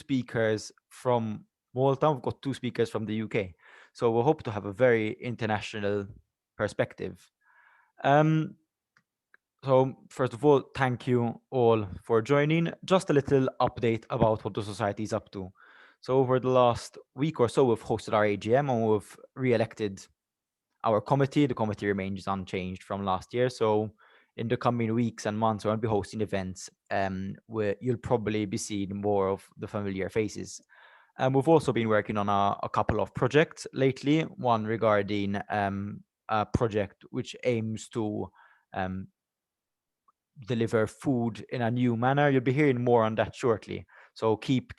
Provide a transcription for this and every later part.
speakers from Malta. We've got two speakers from the UK. So we hope to have a very international perspective. Um, so first of all, thank you all for joining. Just a little update about what the society is up to. So over the last week or so, we've hosted our AGM and we've re-elected our committee. The committee remains unchanged from last year. So in the coming weeks and months, we'll be hosting events where you'll probably be seeing more of the familiar faces. And we've also been working on a couple of projects lately. One regarding a project which aims to um, deliver food in a new manner. You'll be hearing more on that shortly. So keep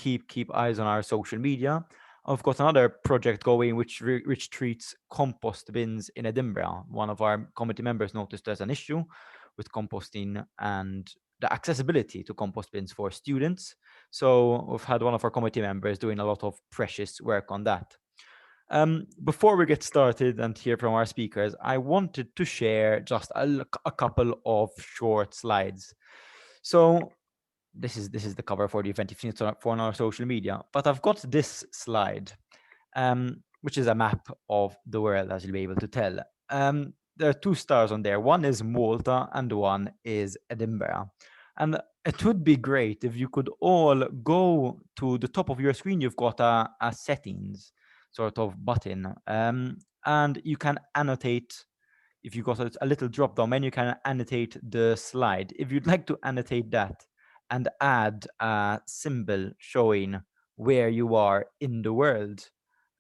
eyes on our social media. I've got another project going which treats compost bins in Edinburgh. One of our committee members noticed there's an issue with composting and the accessibility to compost bins for students. So we've had one of our committee members doing a lot of precious work on that. Before we get started and hear from our speakers, I wanted to share just a couple of short slides. So this is the cover for the event if it's on our social media. But I've got this slide, which is a map of the world, as you'll be able to tell. There are two stars on there. One is Malta and one is Edinburgh. And it would be great if you could all go to the top of your screen. You've got a settings sort of button, and you can annotate. If you got a little drop down menu, you can annotate the slide. If you'd like to annotate that and add a symbol showing where you are in the world,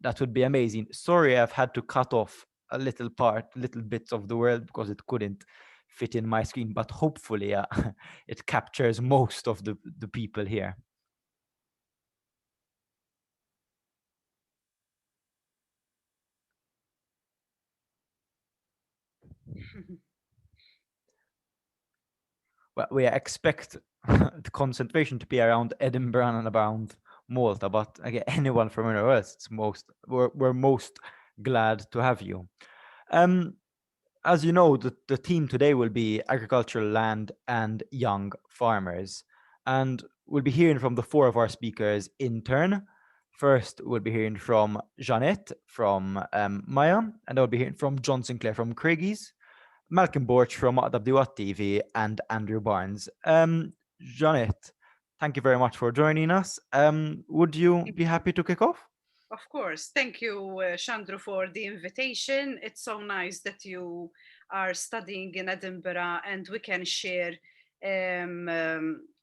that would be amazing. Sorry, I've had to cut off a little bits of the world because it couldn't fit in my screen, but hopefully it captures most of the people here. Well, we expect the concentration to be around Edinburgh and around Malta, but again, anyone from anywhere else, we're most glad to have you. Um, as you know, the theme today will be agricultural land and young farmers. And we'll be hearing from the four of our speakers in turn. First, we'll be hearing from Jeanette from Maya, and I'll be hearing from John Sinclair from Craigie's, Malcolm Borch from WWAT TV, and Andrew Barnes. Jeanette, thank you very much for joining us. Would you be happy to kick off? Of course. Thank you, Chandru, for the invitation. It's so nice that you are studying in Edinburgh and we can share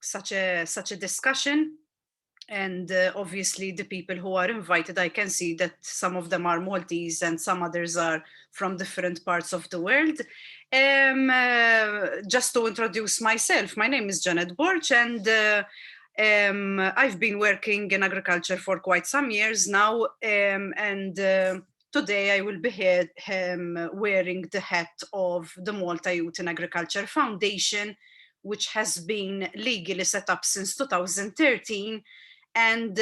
such a discussion. And obviously, the people who are invited, I can see that some of them are Maltese and some others are from different parts of the world. Just to introduce myself, my name is Janet Borch, and I've been working in agriculture for quite some years now, and today I will be here wearing the hat of the Malta Youth in Agriculture Foundation, which has been legally set up since 2013. And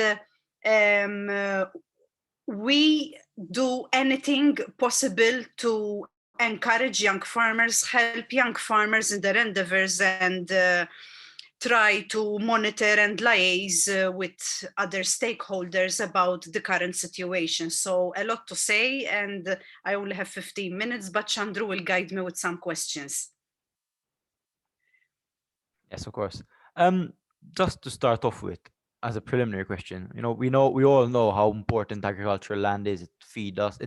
we do anything possible to encourage young farmers, help young farmers in their endeavors, and try to monitor and liaise with other stakeholders about the current situation. So a lot to say, and I only have 15 minutes, but Chandru will guide me with some questions. Yes, of course. Just to start off with, as a preliminary question, we all know how important agricultural land is. It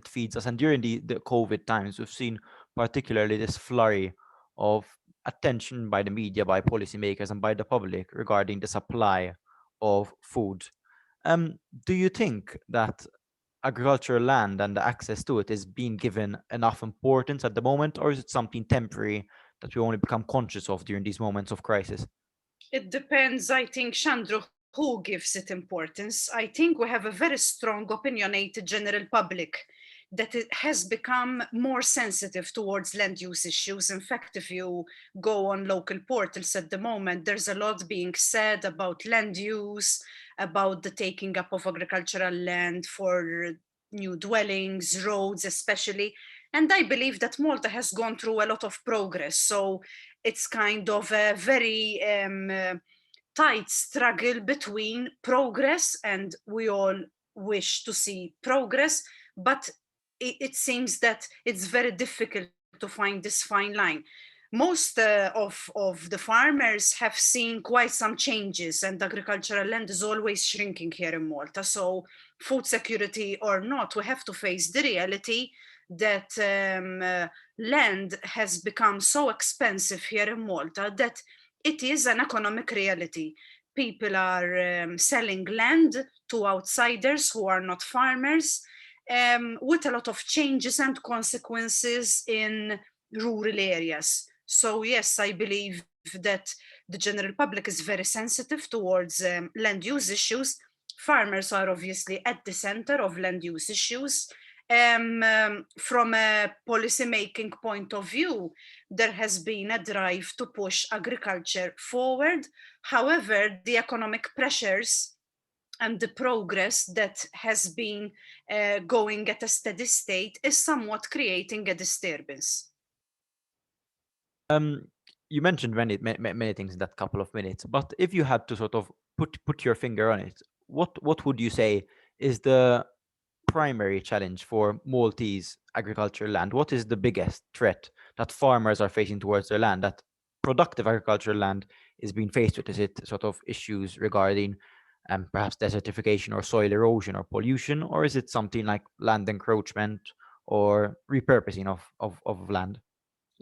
feeds us, and during the COVID times, we've seen particularly this flurry of attention by the media, by policymakers, and by the public regarding the supply of food. Do you think that agricultural land and the access to it is being given enough importance at the moment, or is it something temporary that we only become conscious of during these moments of crisis? It depends, I think, Chandru, who gives it importance. I think we have a very strong, opinionated general public that it has become more sensitive towards land use issues. In fact, if you go on local portals at the moment, there's a lot being said about land use, about the taking up of agricultural land for new dwellings, roads, especially. And I believe that Malta has gone through a lot of progress. So it's kind of a very tight struggle between progress, and we all wish to see progress, but it seems that it's very difficult to find this fine line. Most of the farmers have seen quite some changes, and agricultural land is always shrinking here in Malta. So food security or not, we have to face the reality that land has become so expensive here in Malta that it is an economic reality. People are selling land to outsiders who are not farmers, with a lot of changes and consequences in rural areas. So yes, I believe that the general public is very sensitive towards land use issues. Farmers are obviously at the center of land use issues. From a policy making point of view, there has been a drive to push agriculture forward. However, the economic pressures and the progress that has been going at a steady state is somewhat creating a disturbance. You mentioned many things in that couple of minutes, but if you had to sort of put your finger on it, what would you say is the primary challenge for Maltese agricultural land? What is the biggest threat that farmers are facing towards their land, that productive agricultural land is being faced with? Is it sort of issues regarding perhaps desertification or soil erosion or pollution, or is it something like land encroachment or repurposing of land?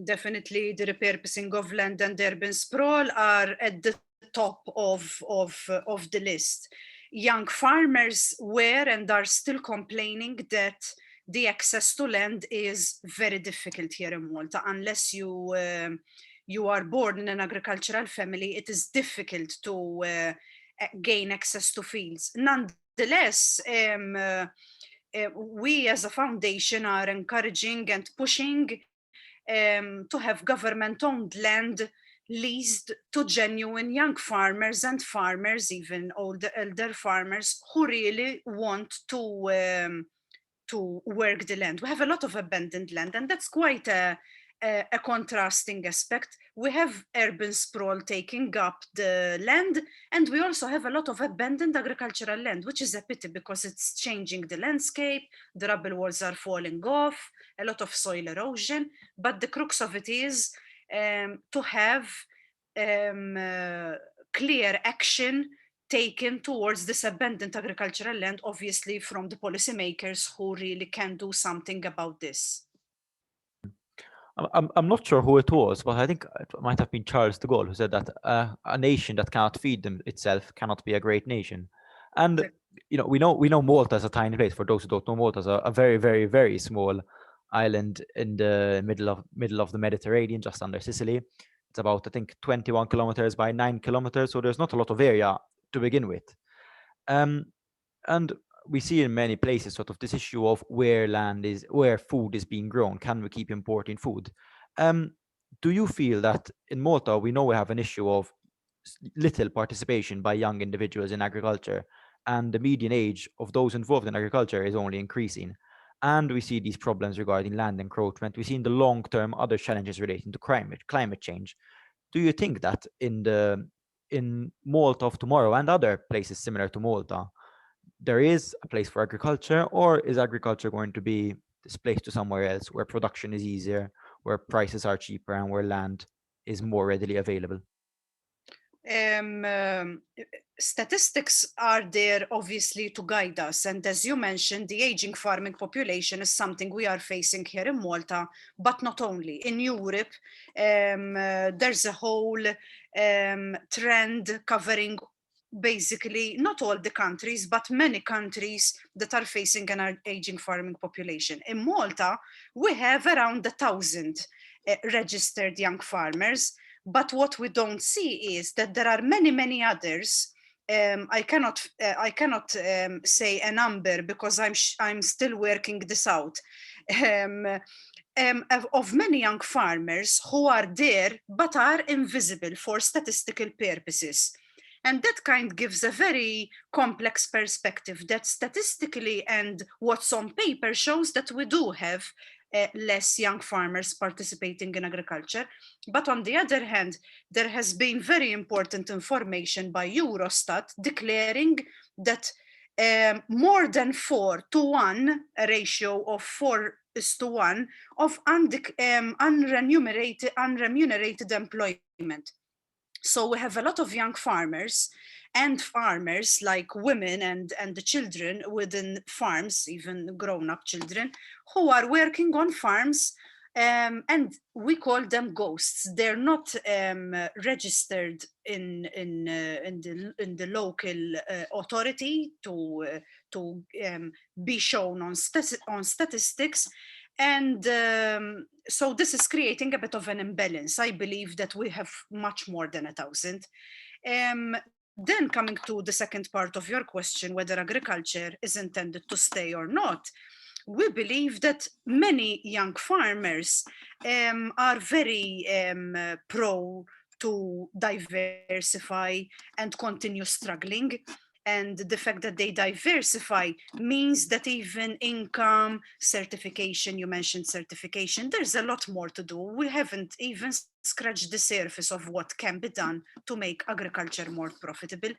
Definitely, the repurposing of land and urban sprawl are at the top of the list. Young farmers were and are still complaining that the access to land is very difficult here in Malta. Unless you are born in an agricultural family, it is difficult to gain access to fields. Nonetheless, we as a foundation are encouraging and pushing to have government-owned land leased to genuine young farmers and farmers, even older elder farmers, who really want to work the land. We have a lot of abandoned land, and that's quite a contrasting aspect. We have urban sprawl taking up the land, and we also have a lot of abandoned agricultural land, which is a pity because it's changing the landscape. The rubble walls are falling off, a lot of soil erosion. But the crux of it is to have clear action taken towards this abandoned agricultural land, obviously from the policymakers who really can do something about this. I'm not sure who it was, but I think it might have been Charles de Gaulle who said that a nation that cannot feed itself cannot be a great nation. And we know Malta is a tiny place. For those who don't know, Malta is a very, very, very small island in the middle of the Mediterranean, just under Sicily. It's about, I think, 21 kilometers by 9 kilometers, so there's not a lot of area to begin with. And we see in many places sort of this issue of where food is being grown. Can we keep importing food? Do you feel that in Malta, we know we have an issue of little participation by young individuals in agriculture, and the median age of those involved in agriculture is only increasing? And we see these problems regarding land encroachment. We see in the long term other challenges relating to climate change. Do you think that in Malta of tomorrow and other places similar to Malta, there is a place for agriculture, or is agriculture going to be displaced to somewhere else where production is easier, where prices are cheaper, and where land is more readily available? Um, Statistics are there obviously to guide us, and as you mentioned, the aging farming population is something we are facing here in Malta, but not only in Europe. There's a whole trend covering basically not all the countries, but many countries that are facing an aging farming population. In Malta, we have around 1,000 registered young farmers, but what we don't see is that there are many, many others. I cannot say a number because I'm still working this out. Of many young farmers who are there but are invisible for statistical purposes. And that kind gives a very complex perspective that statistically and what's on paper shows that we do have less young farmers participating in agriculture. But on the other hand, there has been very important information by Eurostat declaring that more than 4-1, a ratio of 4:1 of unremunerated employment. So we have a lot of young farmers and farmers like women and the children within farms, even grown-up children, who are working on farms, and we call them ghosts. They're not registered in the local authority to be shown on statistics. And so this is creating a bit of an imbalance. I believe that we have much more than 1,000. Then coming to the second part of your question, whether agriculture is intended to stay or not, we believe that many young farmers are very pro to diversify and continue struggling. And the fact that they diversify means that even income, certification, you mentioned certification, there's a lot more to do. We haven't even scratched the surface of what can be done to make agriculture more profitable.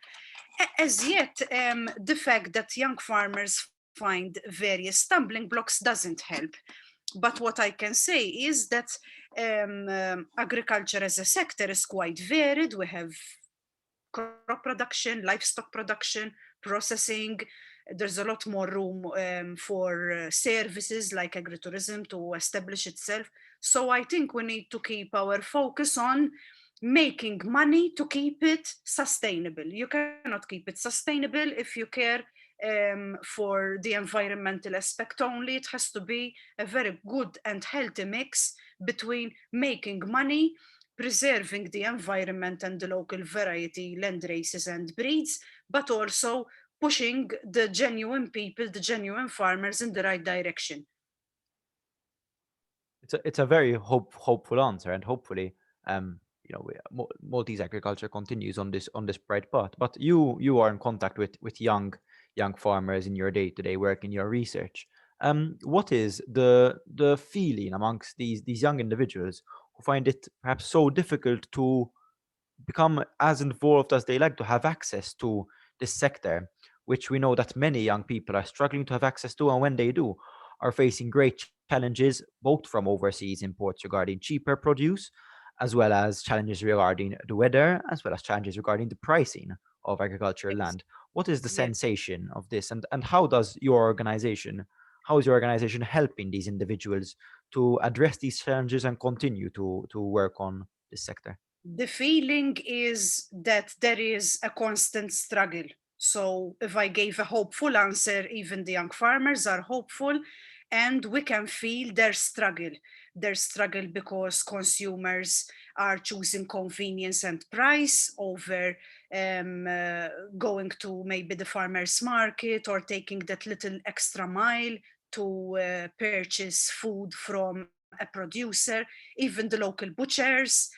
As yet, the fact that young farmers find various stumbling blocks doesn't help. But what I can say is that agriculture as a sector is quite varied. We have crop production, livestock production, processing. There's a lot more room for services like agritourism to establish itself. So I think we need to keep our focus on making money to keep it sustainable. You cannot keep it sustainable if you care for the environmental aspect only. It has to be a very good and healthy mix between making money, preserving the environment and the local variety, land races and breeds, but also pushing the genuine people, the genuine farmers in the right direction. It's a very hopeful answer, and hopefully, Maltese agriculture continues on this bright path. But you are in contact with young farmers in your day-to-day work, in your research. What is the feeling amongst these young individuals who find it perhaps so difficult to become as involved as they like, to have access to this sector, which we know that many young people are struggling to have access to, and when they do, are facing great challenges, both from overseas imports regarding cheaper produce, as well as challenges regarding the weather, as well as challenges regarding the pricing of agricultural Yes. land. What is the Yes. sensation of this, and how is your organization helping these individuals to address these challenges and continue to work on this sector? The feeling is that there is a constant struggle. So if I gave a hopeful answer, even the young farmers are hopeful, and we can feel their struggle because consumers are choosing convenience and price over going to maybe the farmer's market or taking that little extra mile to purchase food from a producer. Even the local butchers,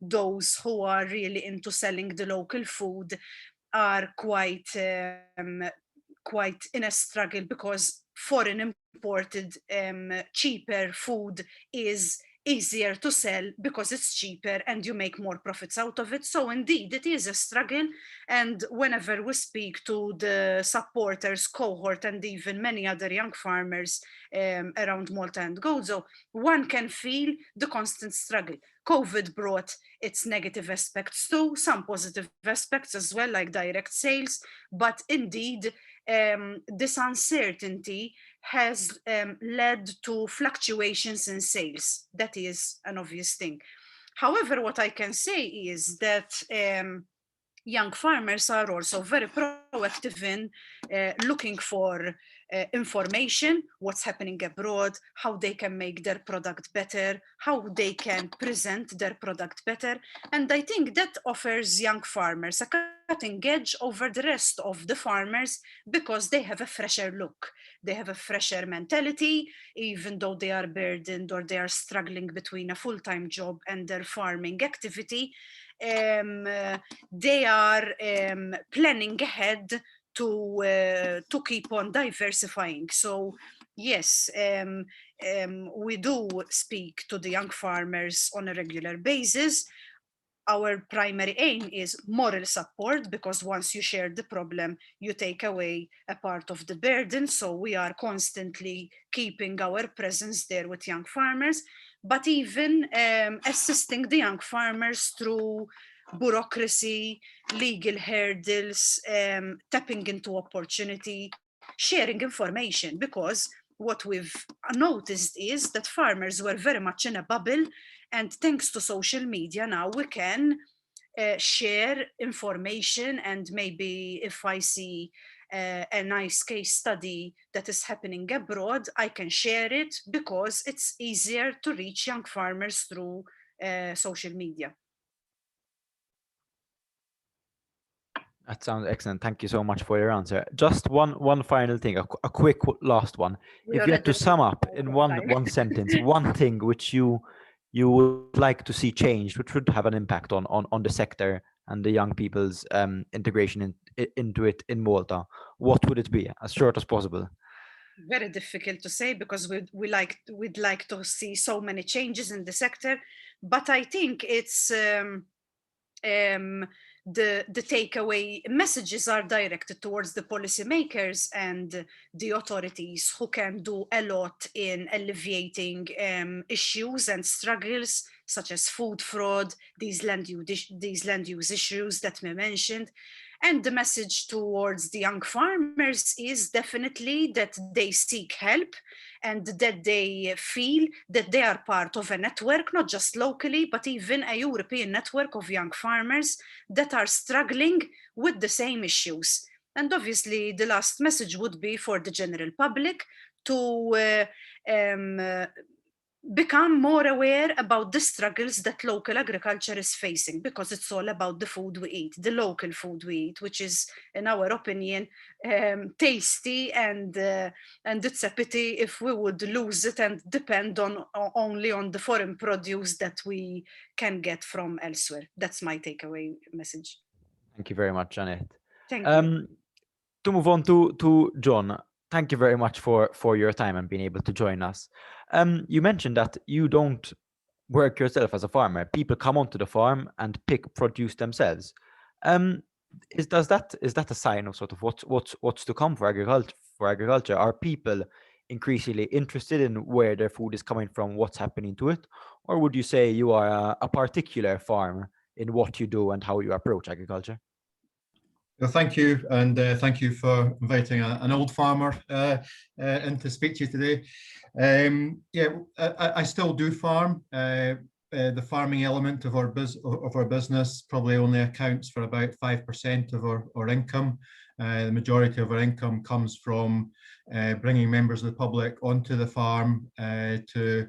those who are really into selling the local food, are quite in a struggle because foreign imported cheaper food is easier to sell because it's cheaper and you make more profits out of it. So indeed, it is a struggle. And whenever we speak to the supporters cohort and even many other young farmers around Malta and Gozo, one can feel the constant struggle. COVID brought its negative aspects too, some positive aspects as well, like direct sales. But indeed, this uncertainty has led to fluctuations in sales. That is an obvious thing. However, what I can say is that young farmers are also very proactive in looking for information, what's happening abroad, how they can make their product better, how they can present their product better. And I think that offers young farmers a cutting edge over the rest of the farmers because they have a fresher look. They have a fresher mentality, even though they are burdened or they are struggling between a full-time job and their farming activity. They are planning ahead to keep on diversifying. So Yes, we do speak to the young farmers on a regular basis. Our primary aim is moral support, because once you share the problem, you take away a part of the burden. So we are constantly keeping our presence there with young farmers, but even assisting the young farmers through bureaucracy, legal hurdles, tapping into opportunity, sharing information, because what we've noticed is that farmers were very much in a bubble, and thanks to social media now we can share information. And maybe if I see a nice case study that is happening abroad, I can share it, because it's easier to reach young farmers through social media. That sounds excellent. Thank you so much for your answer. Just one final thing, a quick last one. We If you had already to sum ran up out in of one time. one sentence, one thing which you would like to see changed, which would have an impact on the sector and the young people's integration into it in Malta, what would it be? As short as possible. Very difficult to say, because we'd like to see so many changes in the sector, but I think it's um, the takeaway messages are directed towards the policymakers and the authorities, who can do a lot in alleviating issues and struggles such as food fraud, these land use issues that we mentioned. And the message towards the young farmers is definitely that they seek help, and that they feel that they are part of a network, not just locally, but even a European network of young farmers that are struggling with the same issues. And obviously, the last message would be for the general public to become more aware about the struggles that local agriculture is facing, because it's all about the food we eat, the local food we eat, which is, in our opinion, tasty, and it's a pity if we would lose it and depend on only on the foreign produce that we can get from elsewhere. That's my takeaway message. Thank you very much, Janet. Thank you. Um, to move on to John, thank you very much for your time and being able to join us. You mentioned that you don't work yourself as a farmer. People come onto the farm and pick produce themselves. Um, is that a sign of sort of what's to come for agriculture? For agriculture, are people increasingly interested in where their food is coming from, what's happening to it, or would you say you are a particular farm in what you do and how you approach agriculture? Well, thank you, and thank you for inviting an old farmer in to speak to you today. Yeah, I still do farm. The farming element of our business probably only accounts for about 5% of our income. The majority of our income comes from bringing members of the public onto the farm to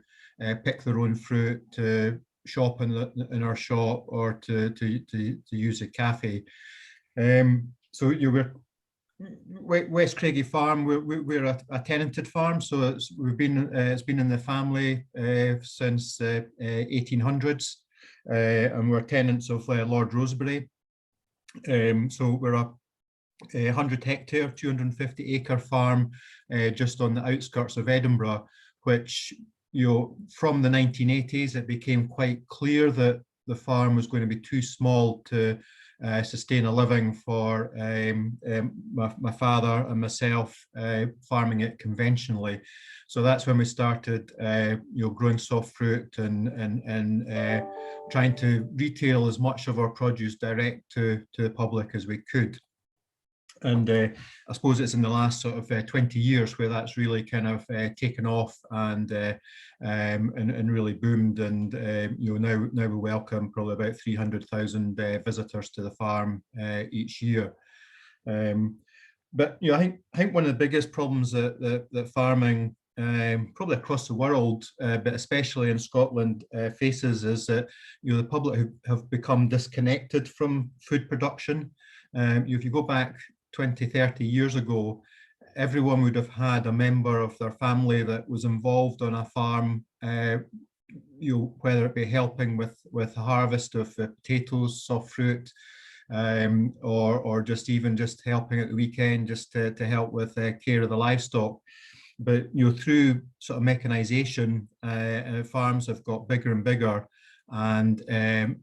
pick their own fruit, to shop in our shop, or to use a cafe. So you were West Craigie Farm. We're a tenanted farm, so it's been in the family since 1800s, and we're tenants of Lord Rosebery. So we're a 100-hectare, 250-acre farm just on the outskirts of Edinburgh, which, from the 1980s, it became quite clear that the farm was going to be too small to sustain a living for my father and myself farming it conventionally. So that's when we started growing soft fruit and trying to retail as much of our produce direct to the public as we could. And I suppose it's in the last sort of 20 years where that's really kind of taken off and really boomed. And now we welcome probably about 300,000 visitors to the farm each year. But I think one of the biggest problems that farming probably across the world, but especially in Scotland, faces is that the public have become disconnected from food production. If you go back 20, 30 years ago, everyone would have had a member of their family that was involved on a farm, whether it be helping with the harvest of potatoes, soft fruit, or just helping at the weekend, just to help with care of the livestock. but through sort of mechanization, farms have got bigger and bigger, and they're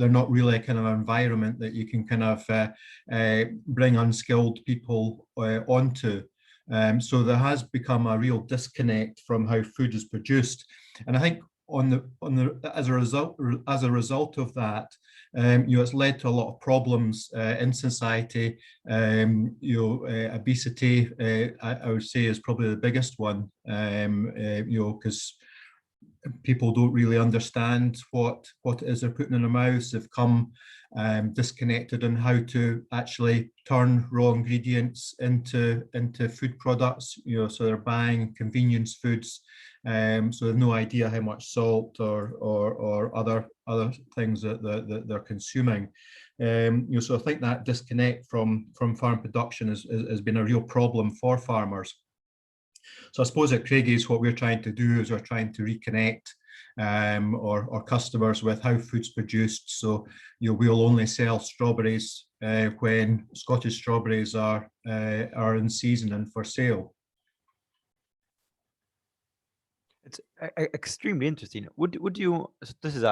not really a kind of environment that you can kind of bring unskilled people onto. So there has become a real disconnect from how food is produced, and I think as a result of that, it's led to a lot of problems in society. Obesity, I would say, is probably the biggest one. Because people don't really understand what it is they're putting in their mouths. They've come disconnected on how to actually turn raw ingredients into food products. So they're buying convenience foods. So they've no idea how much salt or other things that they're consuming. So I think that disconnect from farm production has been a real problem for farmers. So I suppose at Craigie's, what we're trying to do is we're trying to reconnect our customers with how food's produced. So we'll only sell strawberries when Scottish strawberries are in season and for sale. It's extremely interesting. Would you? This is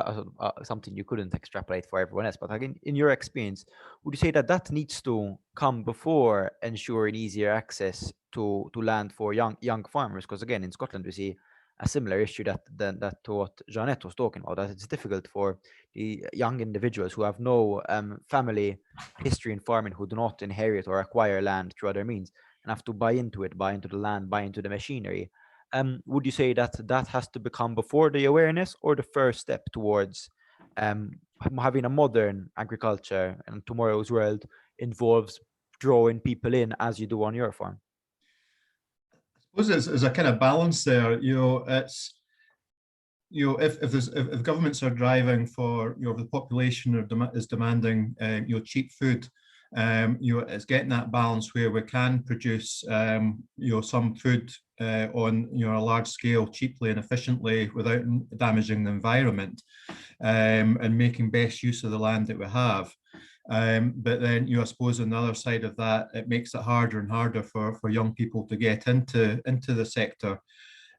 something you couldn't extrapolate for everyone else, but again, in your experience, would you say that needs to come before ensuring easier access to land for young farmers? Because again, in Scotland, we see a similar issue that to what Jeanette was talking about. That it's difficult for the young individuals who have no family history in farming, who do not inherit or acquire land through other means, and have to buy into the land, buy into the machinery. Would you say that has to become before the awareness, or the first step towards having a modern agriculture and tomorrow's world involves drawing people in as you do on your farm? I suppose there's a kind of balance there. It's if governments are driving for the population is demanding cheap food, it's getting that balance where we can produce some food on a large scale cheaply and efficiently without damaging the environment, and making best use of the land that we have. But then I suppose on the other side of that, it makes it harder and harder for young people to get into the sector.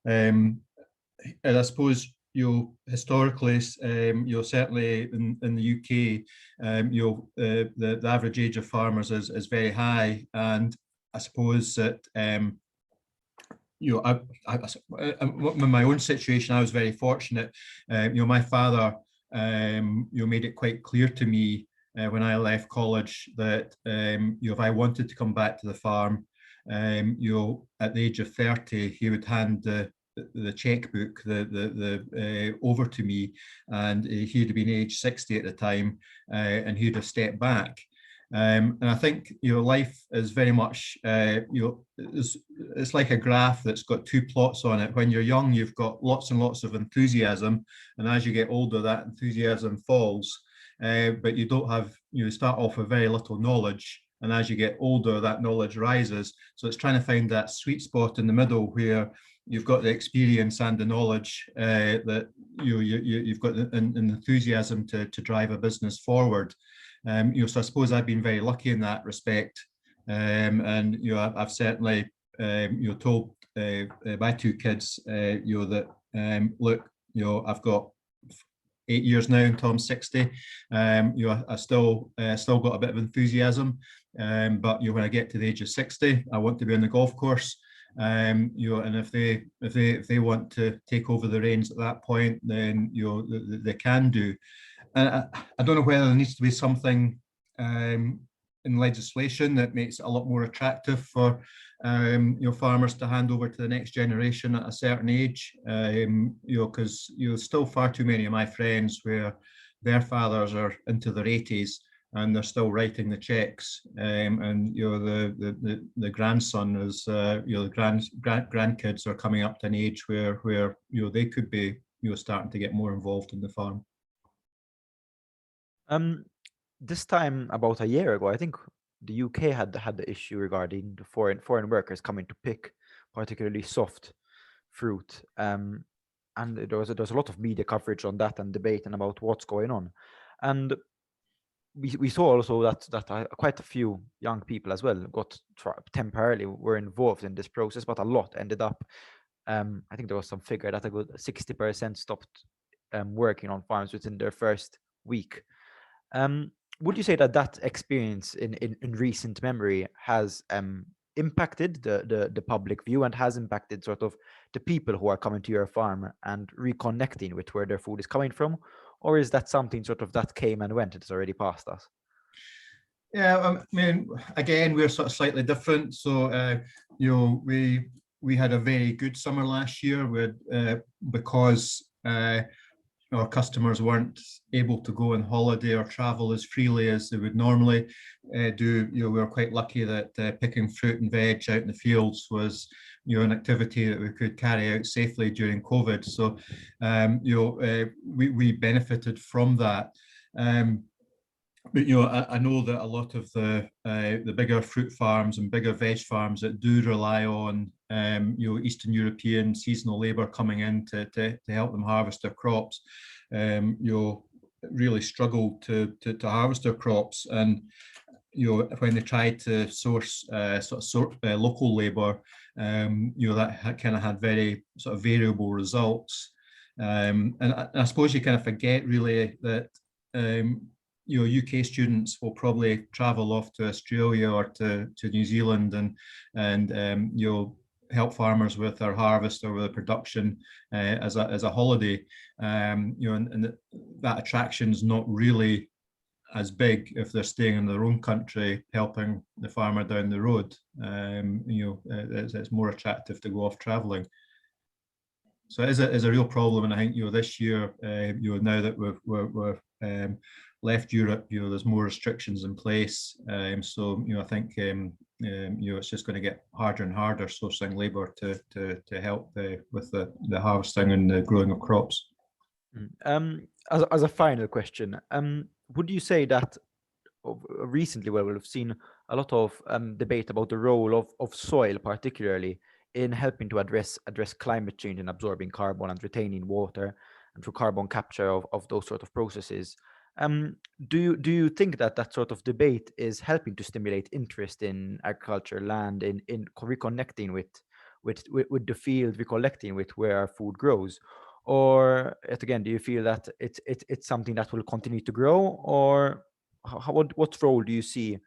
And I suppose historically, certainly in the UK, the average age of farmers is very high, and I suppose that in my own situation, I was very fortunate. My father, made it quite clear to me when I left college that if I wanted to come back to the farm, at the age of 30, he would hand the checkbook over to me, and he'd have been age 60 at the time, and he'd have stepped back. And I think life is very much it's like a graph that's got two plots on it. When you're young, you've got lots and lots of enthusiasm, and as you get older, that enthusiasm falls. But you start off with very little knowledge, and as you get older, that knowledge rises. So it's trying to find that sweet spot in the middle where you've got the experience and the knowledge, that you've got an enthusiasm to drive a business forward. So I suppose I've been very lucky in that respect, and I've certainly told my two kids that look, I've got 8 years now until I'm 60. I still got a bit of enthusiasm, but when I get to the age of 60, I want to be on the golf course. And if they want to take over the reins at that point, then they can do. And I don't know whether there needs to be something in legislation that makes it a lot more attractive for farmers to hand over to the next generation at a certain age, because still far too many of my friends where their fathers are into their 80s and they're still writing the checks, and the grandson is the grandkids are coming up to an age where they could be starting to get more involved in the farm. This time about a year ago, I think the UK had the issue regarding the foreign workers coming to pick particularly soft fruit, and there was a lot of media coverage on that and debate and about what's going on. And we saw also that quite a few young people as well got temporarily were involved in this process, but a lot ended up. I think there was some figure that a good 60% stopped working on farms within their first week. Would you say that experience in recent memory has impacted the public view and has impacted sort of the people who are coming to your farm and reconnecting with where their food is coming from? Or is that something sort of that came and went, it's already past us? Yeah, I mean, again, we're sort of slightly different. So, we had a very good summer last year because our customers weren't able to go on holiday or travel as freely as they would normally do. We were quite lucky that picking fruit and veg out in the fields was, an activity that we could carry out safely during COVID. So, we benefited from that. But I know that a lot of the bigger fruit farms and bigger veg farms that do rely on Eastern European seasonal labour coming in to help them harvest their crops, really struggled to harvest their crops. And when they tried to source local labour, that kind of had very sort of variable results. And I suppose you kind of forget really that UK students will probably travel off to Australia or to New Zealand and help farmers with their harvest or with their production as a holiday. And that attraction is not really as big if they're staying in their own country helping the farmer down the road. It's more attractive to go off traveling. So it is a real problem, and I think this year, now that we're left Europe, there's more restrictions in place. So I think it's just going to get harder and harder sourcing labour to help with the harvesting and the growing of crops. As a final question, would you say that recently, we've seen a lot of debate about the role of soil, particularly in helping to address climate change and absorbing carbon and retaining water and through carbon capture of those sort of processes? Do you think that sort of debate is helping to stimulate interest in agriculture land, in reconnecting with the field, recollecting with where our food grows? Or again, do you feel that it's something that will continue to grow? Or what role do you see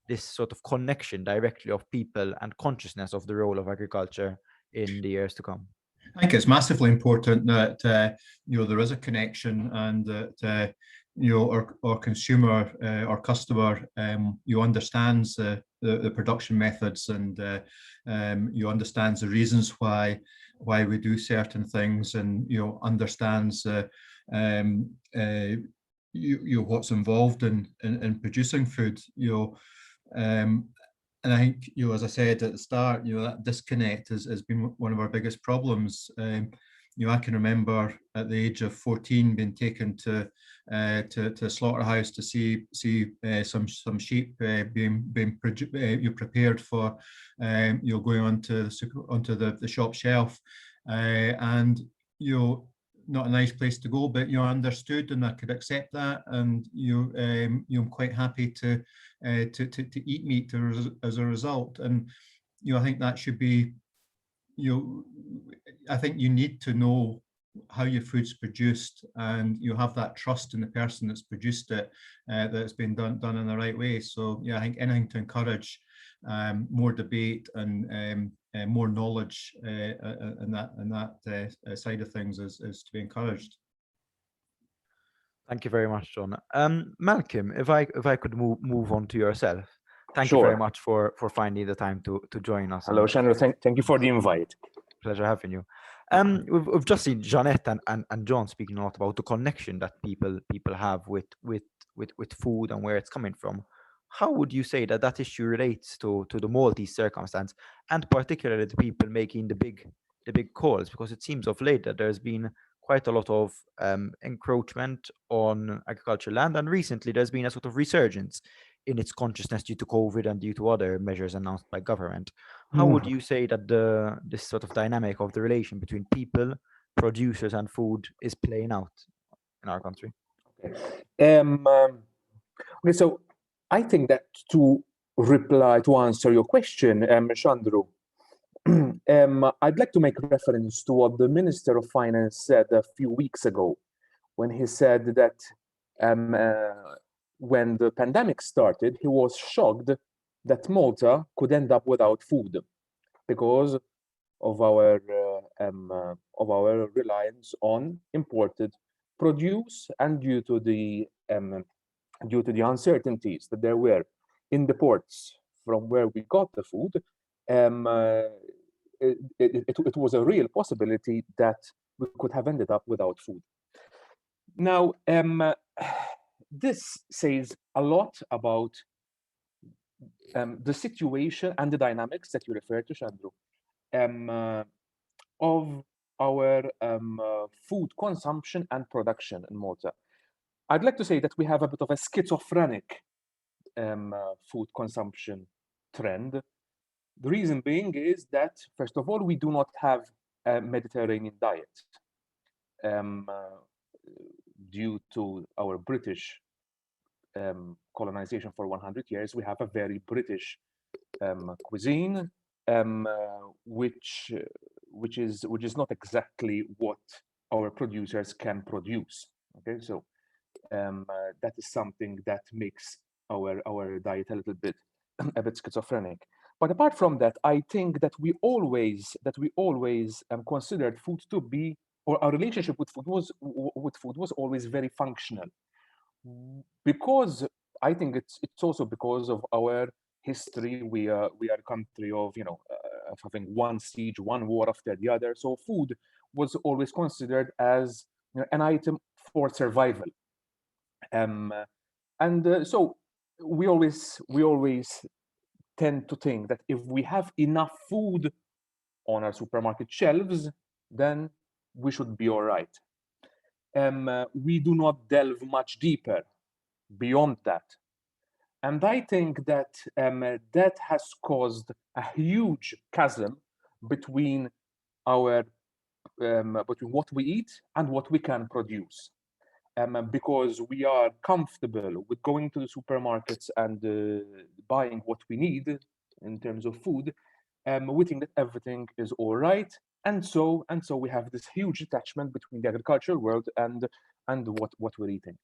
this sort of connection directly of people and consciousness of the role of agriculture in the years to come? I think it's massively important that there is a connection, and that our consumer, our customer, understands the production methods, and understands the reasons why we do certain things, and understands what's involved in producing food. And I think, as I said at the start, that disconnect has been one of our biggest problems. I can remember at the age of 14 being taken to a slaughterhouse to see some sheep being prepared for going onto the shop shelf, and not a nice place to go, but understood, and I could accept that, and I'm quite happy to eat meat as a result. And I think that should be, I think you need to know how your food's produced, and you have that trust in the person that's produced it, that it's been done in the right way. So I think anything to encourage more debate and more knowledge in that side of things is to be encouraged. Thank you very much, John. Malcolm, if I could move on to yourself. Thank Sure. you very much for finding the time to join us. Hello, Chandra. Thank you for the invite. Pleasure having you. We've just seen Jeanette and John speaking a lot about the connection that people have with food and where it's coming from. How would you say that issue relates to the Maltese circumstance, and particularly the people making the big calls? Because it seems of late that there's been quite a lot of encroachment on agricultural land, and recently there's been a sort of resurgence in its consciousness due to COVID and due to other measures announced by government. How would you say that this sort of dynamic of the relation between people, producers, and food is playing out in our country? Okay, so I think that to answer your question, Chandru, I'd like to make reference to what the Minister of Finance said a few weeks ago, when he said that when the pandemic started, he was shocked that Malta could end up without food because of our reliance on imported produce and due to the uncertainties that there were in the ports from where we got the food. It was a real possibility that we could have ended up without food. Now, this says a lot about the situation and the dynamics that you referred to, Chandru, of our food consumption and production in Malta. I'd like to say that we have a bit of a schizophrenic food consumption trend. The reason being is that, first of all, we do not have a Mediterranean diet. Due to our British colonization for 100 years, we have a very British cuisine, which is not exactly what our producers can produce. Okay, so that is something that makes our diet a little bit schizophrenic. But apart from that, I think that we always considered food to be, or our relationship with food was always very functional. Because I think it's also because of our history. We are a country of of having one siege, one war after the other. So food was always considered as an item for survival. So we always tend to think that if we have enough food on our supermarket shelves, then we should be all right. We do not delve much deeper beyond that. And I think that that has caused a huge chasm between between what we eat and what we can produce. Because we are comfortable with going to the supermarkets and buying what we need in terms of food, we think that everything is all right, and so we have this huge attachment between the agricultural world and what we're eating,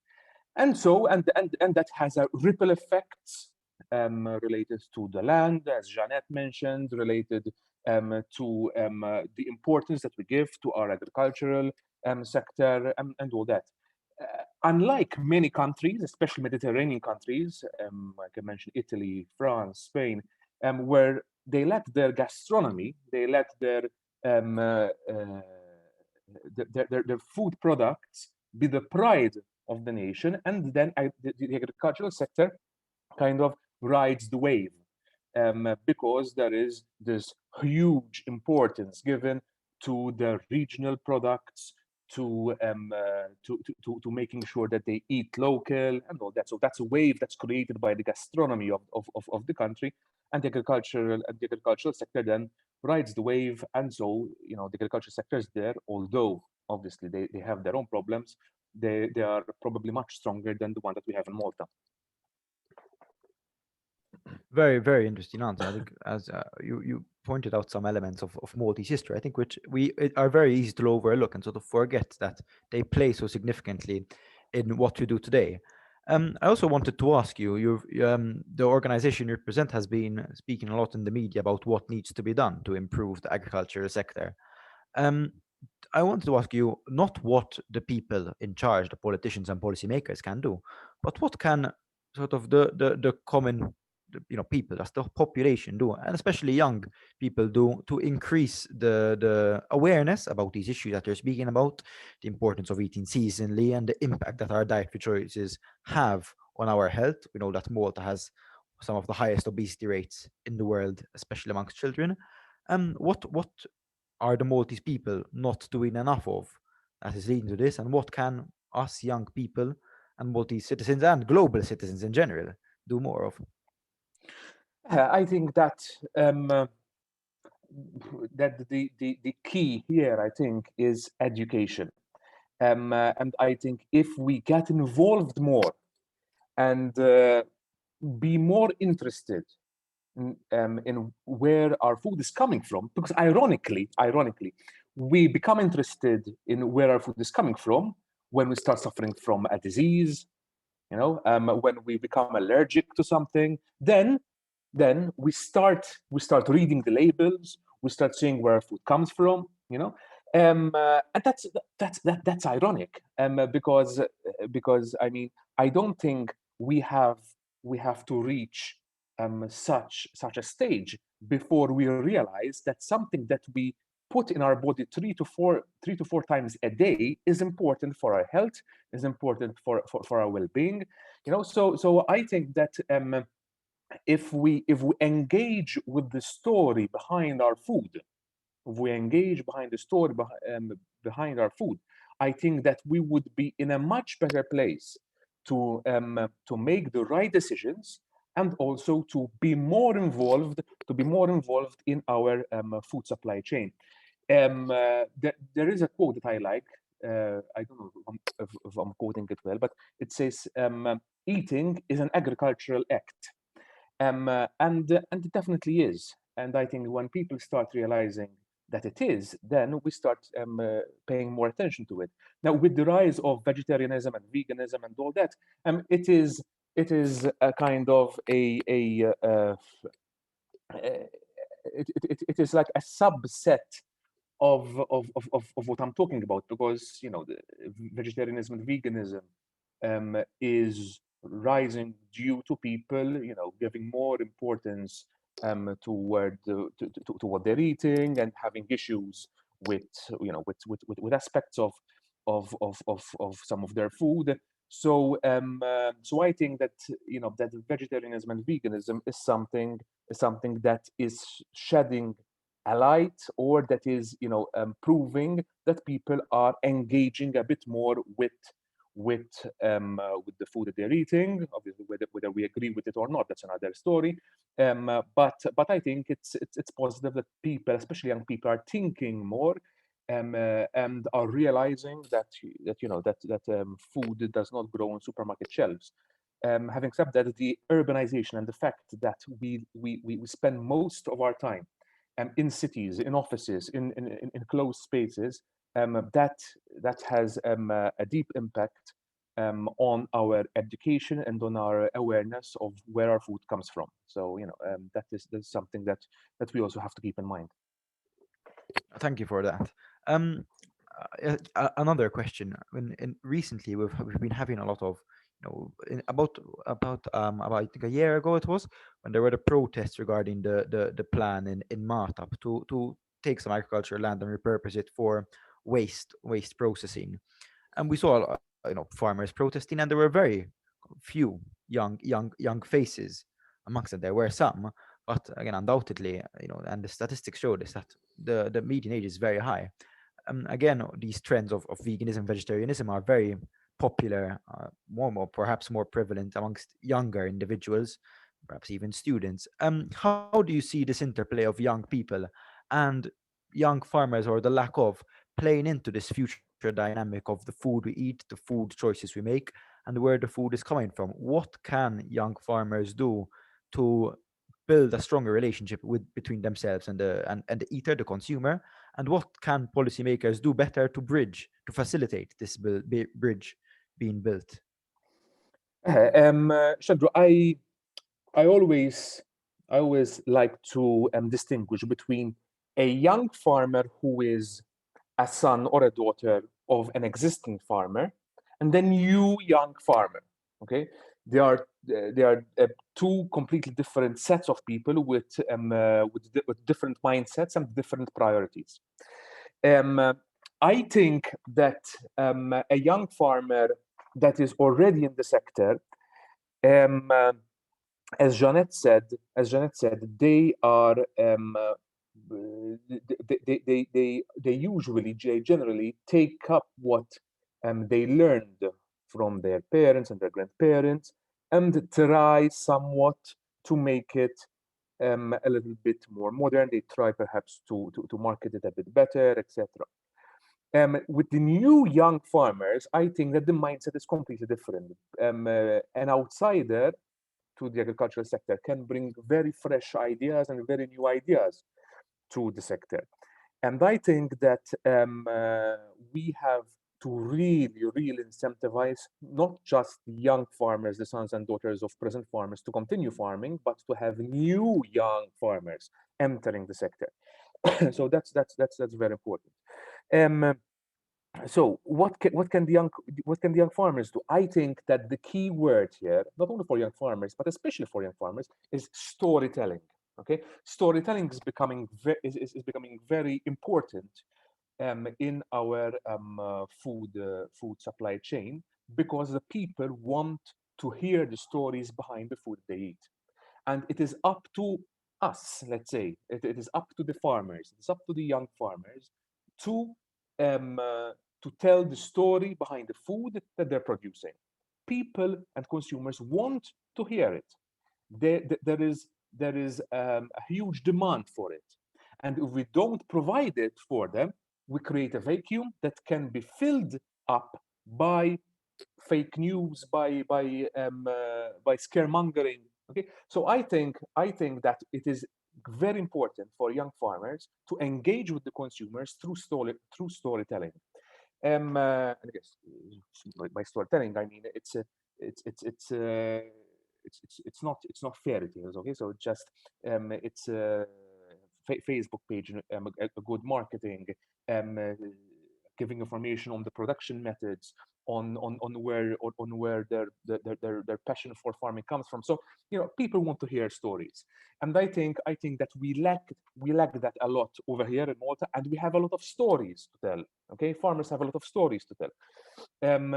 and that has a ripple effects related to the land, as Jeanette mentioned, related to the importance that we give to our agricultural sector and all that. Unlike many countries, especially Mediterranean countries, like I mentioned, Italy, France, Spain, where they let their gastronomy, they let their food products be the pride of the nation, and then the agricultural sector kind of rides the wave, because there is this huge importance given to the regional products, to making sure that they eat local and all that. So that's a wave that's created by the gastronomy of the country, and the agricultural sector then rides the wave. And so the agricultural sector is there, although obviously they have their own problems. They are probably much stronger than the one that we have in Malta. Very, very interesting answer. I think as you pointed out some elements of Maltese history, I think which are very easy to overlook and sort of forget that they play so significantly in what you do today. I also wanted to ask you, the organization you represent has been speaking a lot in the media about what needs to be done to improve the agricultural sector. I wanted to ask you not what the people in charge, the politicians and policymakers can do, but what can sort of the common people, that's the population do, and especially young people do, to increase the awareness about these issues that you're speaking about, the importance of eating seasonally and the impact that our dietary choices have on our health. We know that Malta has some of the highest obesity rates in the world, especially amongst children. What are the Maltese people not doing enough of that is leading to this, and what can us young people and Maltese citizens and global citizens in general do more of? I think that that the key here, I think, is education, and I think if we get involved more and be more interested in where our food is coming from, because ironically, we become interested in where our food is coming from when we start suffering from a disease, when we become allergic to something. Then we start reading the labels, we start seeing where our food comes from, and that's ironic, because I mean, I don't think we have to reach such a stage before we realize that something that we put in our body three to four times a day is important for our health, is important for our well-being. So I think that if we engage with the story behind our food, if we engage behind the story behind our food, I think that we would be in a much better place to make the right decisions, and also to be more involved in our food supply chain. There is a quote that I like. I don't know if I'm quoting it well, but it says, "Eating is an agricultural act," and it definitely is. And I think when people start realizing that it is, then we start paying more attention to it. Now, with the rise of vegetarianism and veganism and all that, it is a kind of it is like a subset of what I'm talking about, because the vegetarianism and veganism is rising due to people giving more importance toward to what they're eating, and having issues with with aspects of some of their food. So so I think that that vegetarianism and veganism is something that is shedding a light, or that is proving that people are engaging a bit more with the food that they're eating. Obviously, whether we agree with it or not, that's another story. But I think it's positive that people, especially young people, are thinking more, and are realizing that food does not grow on supermarket shelves. Having said that, the urbanization and the fact that we spend most of our time in cities, in offices, in closed spaces, that has a deep impact on our education and on our awareness of where our food comes from. So that is something that we also have to keep in mind. Thank you for that. Another question. Recently we've been having a lot of about I think a year ago it was, when there were the protests regarding the plan in Malta to take some agricultural land and repurpose it for waste processing. And we saw farmers protesting, and there were very few young faces amongst them. There were some, but again, undoubtedly, and the statistics show this, that the median age is very high. Again, these trends of veganism, vegetarianism are very popular, perhaps more prevalent amongst younger individuals, perhaps even students. How do you see this interplay of young people and young farmers, or the lack of, playing into this future dynamic of the food we eat, the food choices we make, and where the food is coming from? What can young farmers do to build a stronger relationship between themselves and the eater, the consumer? And what can policymakers do better to facilitate this bridge being built? Shadru, I always like to distinguish between a young farmer who is a son or a daughter of an existing farmer, and then you, young farmer. Okay, they are two completely different sets of people with different mindsets and different priorities. I think that a young farmer that is already in the sector, as Jeanette said, they are they usually, generally take up what they learned from their parents and their grandparents, and try somewhat to make it a little bit more modern. They try perhaps to market it a bit better, etc. With the new young farmers, I think that the mindset is completely different. An outsider to the agricultural sector can bring very fresh ideas and very new ideas to the sector. And I think that we have to really incentivize not just the young farmers, the sons and daughters of present farmers, to continue farming, but to have new young farmers entering the sector. So that's very important. So what can the young farmers do? I think that the key word here, not only for young farmers, but especially for young farmers, is storytelling. Okay, storytelling is becoming very important in our food supply chain, because the people want to hear the stories behind the food they eat, and it is up to us. Let's say it is up to the farmers. It's up to the young farmers to tell the story behind the food that they're producing. People and consumers want to hear it. There is a huge demand for it, and if we don't provide it for them, we create a vacuum that can be filled up by fake news, by scaremongering. Okay, so I think that it is very important for young farmers to engage with the consumers through storytelling. And I guess by storytelling, I mean it's not fairy tales. Okay, so just it's a Facebook page, a good marketing, giving information on the production methods, on where their passion for farming comes from. So people want to hear stories, and I think that we lack that a lot over here in Malta, and we have a lot of stories to tell. Okay, farmers have a lot of stories to tell, and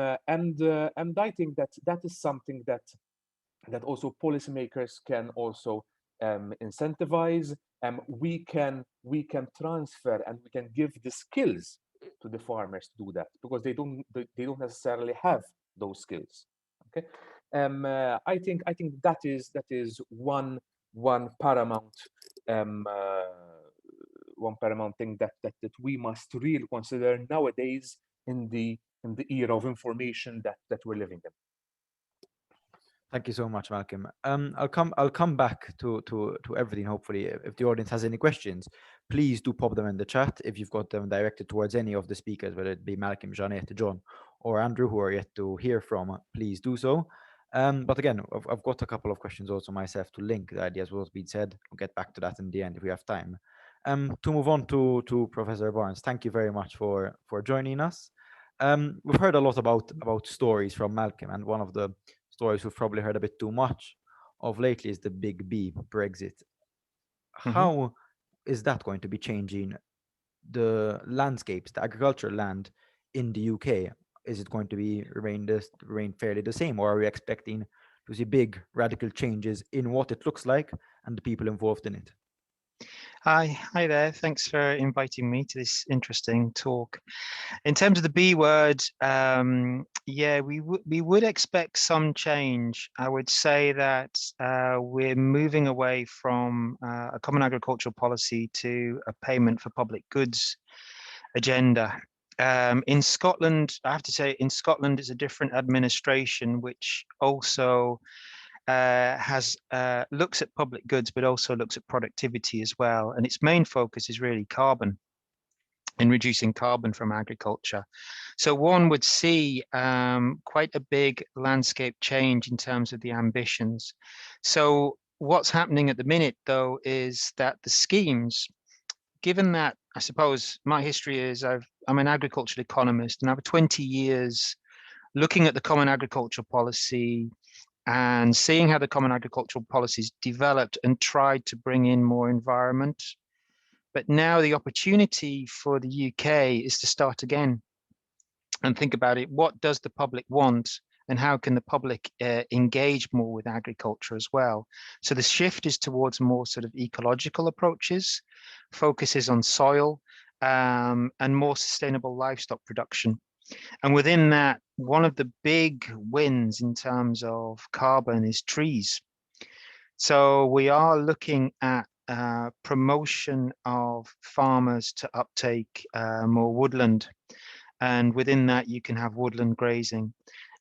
I think that is something that also policymakers can also incentivize. We can transfer, and we can give the skills to the farmers to do that, because they don't necessarily have those skills. Okay, I think that is one paramount thing that we must really consider nowadays in the era of information that we're living in. Thank you so much, Malcolm. I'll come back to everything. Hopefully, if the audience has any questions, please do pop them in the chat. If you've got them directed towards any of the speakers, whether it be Malcolm, Jeanette, John, or Andrew, who are yet to hear from, please do so. But again, I've got a couple of questions also myself to link the ideas what's been said. We'll get back to that in the end if we have time. To move on to Professor Barnes, thank you very much for joining us. We've heard a lot about stories from Malcolm, and one of the stories we've probably heard a bit too much of lately is the big B, Brexit. How is that going to be changing the landscapes, the agricultural land in the UK? Is it going to remain fairly the same, or are we expecting to see big radical changes in what it looks like and the people involved in it? Hi there. Thanks for inviting me to this interesting talk. In terms of the B word, yeah, we would expect some change. I would say that we're moving away from a common agricultural policy to a payment for public goods agenda. In Scotland, I have to say, in Scotland, it's a different administration, which also looks at public goods, but also looks at productivity as well. And its main focus is really carbon and reducing carbon from agriculture. So one would see quite a big landscape change in terms of the ambitions. So what's happening at the minute, though, is that the schemes, given that, I suppose my history is I'm an agricultural economist, and I have 20 years looking at the common agricultural policy and seeing how the common agricultural policies developed and tried to bring in more environment. But now the opportunity for the UK is to start again and think about it. What does the public want, and how can the public engage more with agriculture as well? So the shift is towards more sort of ecological approaches, focuses on soil, and more sustainable livestock production. And within that, one of the big wins in terms of carbon is trees. So we are looking at promotion of farmers to uptake more woodland. And within that, you can have woodland grazing.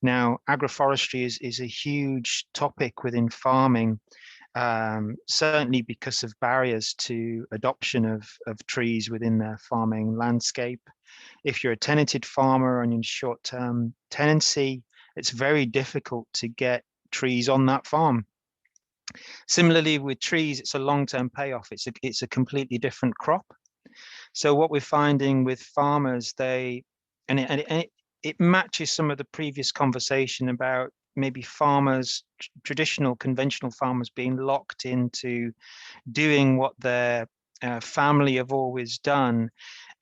Now, agroforestry is a huge topic within farming, certainly because of barriers to adoption of trees within their farming landscape. If you're a tenanted farmer and in short-term tenancy, it's very difficult to get trees on that farm. Similarly with trees, it's a long-term payoff. It's a completely different crop. So what we're finding with farmers, it matches some of the previous conversation about maybe farmers, traditional conventional farmers, being locked into doing what their family have always done,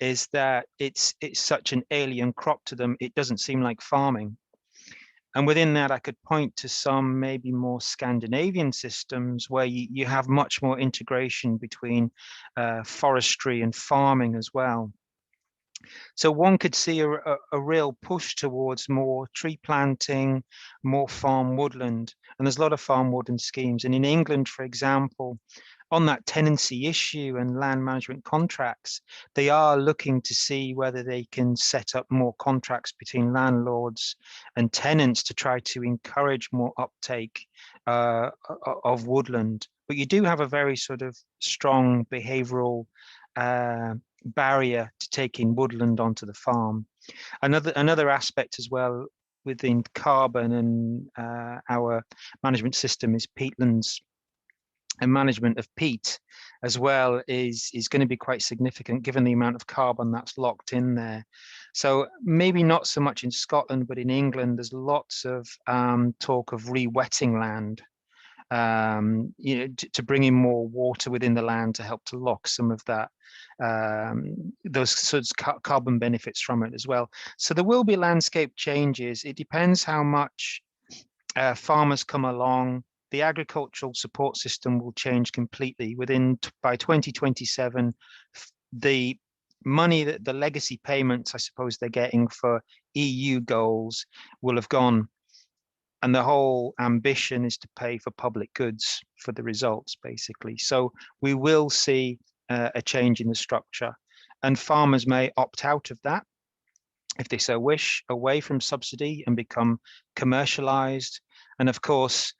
is that it's such an alien crop to them. It doesn't seem like farming. And within that, I could point to some maybe more Scandinavian systems where you have much more integration between forestry and farming as well. So one could see a real push towards more tree planting, more farm woodland, and there's a lot of farm woodland schemes. And in England, for example, on that tenancy issue and land management contracts, they are looking to see whether they can set up more contracts between landlords and tenants to try to encourage more uptake of woodland. But you do have a very sort of strong behavioral barrier to taking woodland onto the farm. Another aspect as well within carbon and our management system is peatlands. And management of peat as well is going to be quite significant given the amount of carbon that's locked in there. So maybe not so much in Scotland, but in England, there's lots of talk of re-wetting land, to bring in more water within the land to help to lock some of that, those sorts of carbon benefits from it as well. So there will be landscape changes. It depends how much farmers come along. The agricultural support system will change completely. By 2027, the money that the legacy payments, I suppose they're getting for EU goals, will have gone. And the whole ambition is to pay for public goods for the results, basically. So we will see a change in the structure, and farmers may opt out of that if they so wish, away from subsidy and become commercialized. And of course,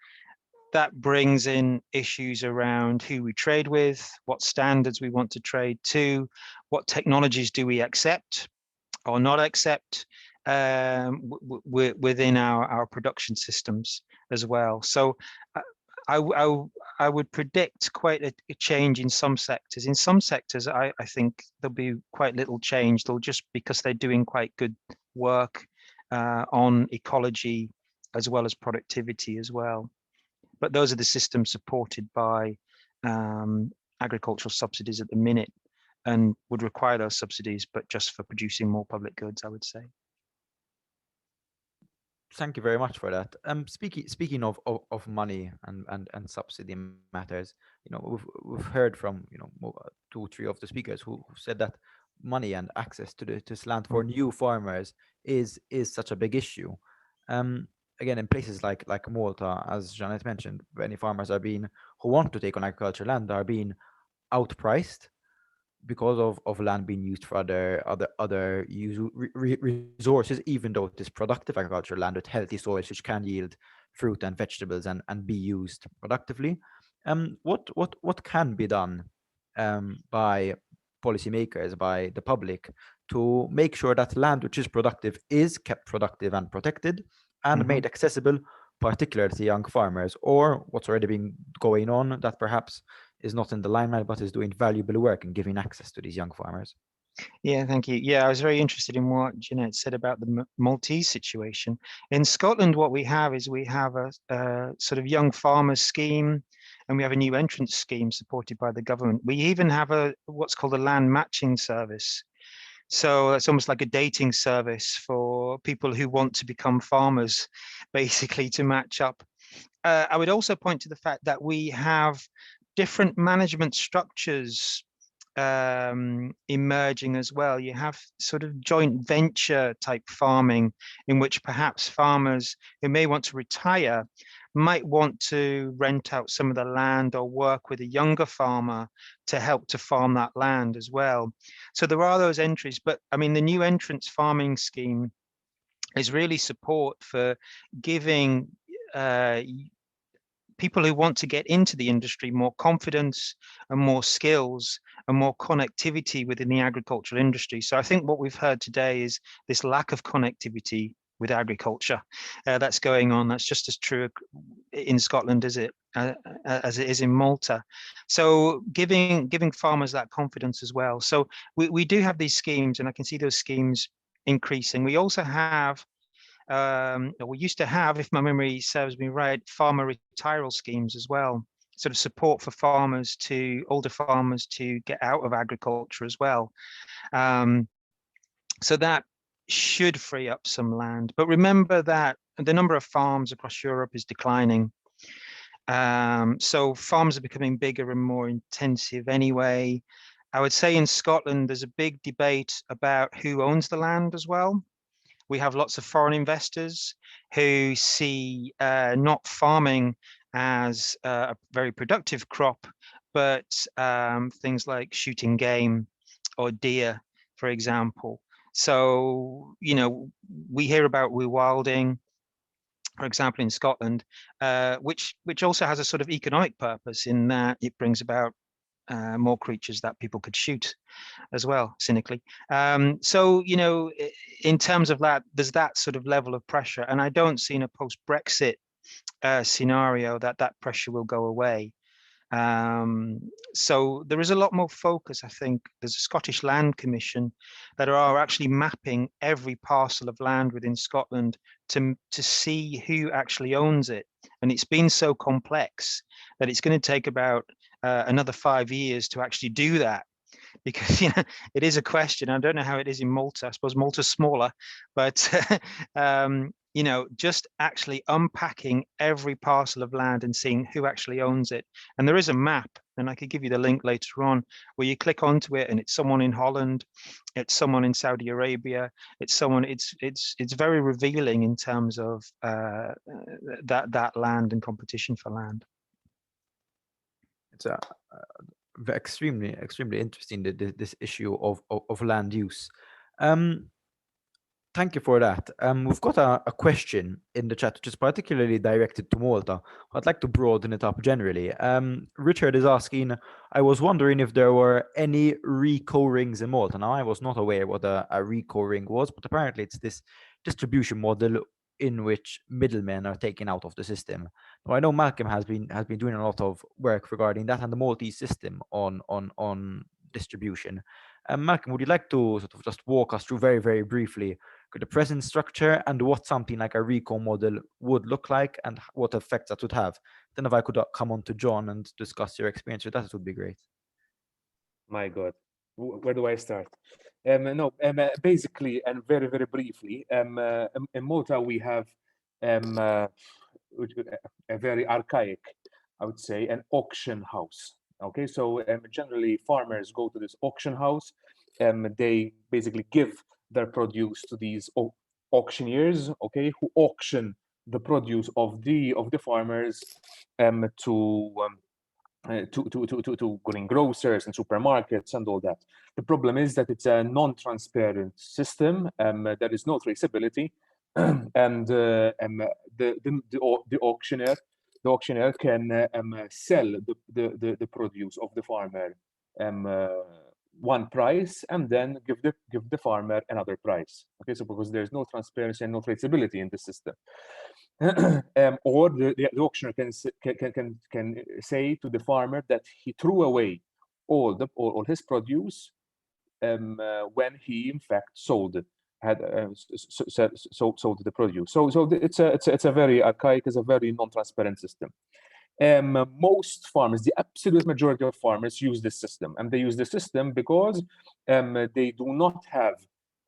that brings in issues around who we trade with, what standards we want to trade to, what technologies do we accept or not accept within our production systems as well. So I would predict quite a change in some sectors. In some sectors, I think there'll be quite little change. They'll just because they're doing quite good work on ecology as well as productivity as well. But those are the systems supported by agricultural subsidies at the minute, and would require those subsidies, but just for producing more public goods, I would say. Thank you very much for that. Speaking of money and subsidy matters, we've heard from 2 or 3 of the speakers who said that money and access to this land for new farmers is such a big issue. Again, in places like Malta, as Janet mentioned, many farmers who want to take on agricultural land are being outpriced because of land being used for other resources, even though it is productive agricultural land with healthy soils which can yield fruit and vegetables and be used productively. What can be done by policymakers, by the public, to make sure that land which is productive is kept productive and protected and made accessible, particularly to young farmers, or what's already been going on that perhaps is not in the limelight but is doing valuable work and giving access to these young farmers? Yeah, thank you. Yeah, I was very interested in what Jeanette said about the Maltese situation. In Scotland, what we have is we have a sort of young farmers scheme, and we have a new entrance scheme supported by the government. We even have what's called a land matching service. So it's almost like a dating service for people who want to become farmers, basically, to match up. I would also point to the fact that we have different management structures emerging as well. You have sort of joint venture type farming in which perhaps farmers who may want to retire might want to rent out some of the land or work with a younger farmer to help to farm that land as well. So there are those entries, but I mean, the new entrants farming scheme is really support for giving people who want to get into the industry more confidence and more skills and more connectivity within the agricultural industry. So I think what we've heard today is this lack of connectivity with agriculture that's going on. That's just as true in Scotland as it is in Malta. So giving farmers that confidence as well. So we do have these schemes, and I can see those schemes increasing. We also have we used to have, if my memory serves me right, farmer retiral schemes as well, sort of support for farmers older farmers to get out of agriculture as well. So that should free up some land. But remember that the number of farms across Europe is declining. So farms are becoming bigger and more intensive anyway. I would say in Scotland, there's a big debate about who owns the land as well. We have lots of foreign investors who see not farming as a very productive crop, but things like shooting game or deer, for example. So, you know, we hear about rewilding, for example, in Scotland, which also has a sort of economic purpose in that it brings about more creatures that people could shoot as well, cynically. So, you know, in terms of that, there's that sort of level of pressure. And I don't see in a post-Brexit scenario that pressure will go away. So there is a lot more focus, I think. There's a Scottish Land Commission that are actually mapping every parcel of land within Scotland to see who actually owns it. And it's been so complex that it's going to take about another 5 years to actually do that, because, you know, it is a question. I don't know how it is in Malta. I suppose Malta's smaller, but you know, just actually unpacking every parcel of land and seeing who actually owns it. And there is a map, and I could give you the link later on, where you click onto it and it's someone in Holland, it's someone in Saudi Arabia, it's someone, it's very revealing in terms of that land and competition for land. It's extremely interesting, this issue of land use. Thank you for that. We've got a question in the chat, which is particularly directed to Malta. I'd like to broaden it up generally. Richard is asking, I was wondering if there were any RECO rings in Malta. Now, I was not aware what a RECO ring was, but apparently it's this distribution model in which middlemen are taken out of the system. Now, I know Malcolm has been doing a lot of work regarding that and the Maltese system on distribution. Malcolm, would you like to sort of just walk us through very, very briefly the present structure and what something like a RECO model would look like and what effects that would have? Then if I could come on to John and discuss your experience with that, it would be great. My God, where do I start? Basically, and very, very briefly, in Malta, we have a very archaic, I would say, an auction house. Okay, so generally farmers go to this auction house, they basically give their produce to these auctioneers, okay, who auction the produce of the farmers to greengrocers and supermarkets and all that. The problem is that it's a non-transparent system. There is no traceability, and the auctioneer can sell the produce of the farmer one price and then give the farmer another price. Okay, so because there's no transparency and no traceability in the system. Or the auctioneer can say to the farmer that he threw away all his produce when he in fact sold it, sold the produce. So it's a very archaic, it's a very non-transparent system. Most farmers, the absolute majority of farmers, use this system, and they use the system because they do not have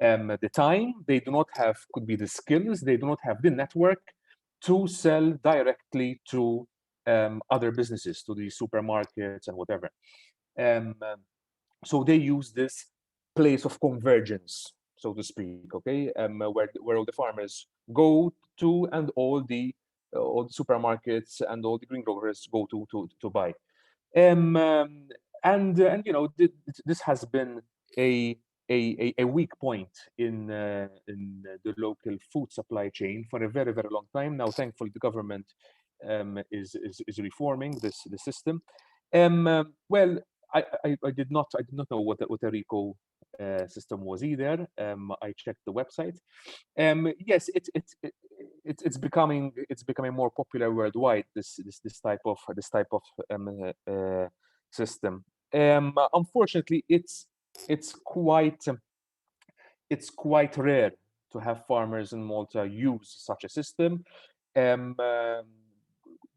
the time, they do not have, could be the skills, they do not have the network to sell directly to other businesses, to the supermarkets and whatever. So they use this place of convergence, so to speak, okay, where all the farmers go to and all the all the supermarkets and all the green growers go to buy. And you know, this has been a weak point in the local food supply chain for a very, very long time now. Thankfully, the government is reforming the system. Well, I did not know what a RICO system was either. I checked the website. Yes, it's becoming more popular worldwide. This type of system. Unfortunately, it's quite rare to have farmers in Malta use such a system.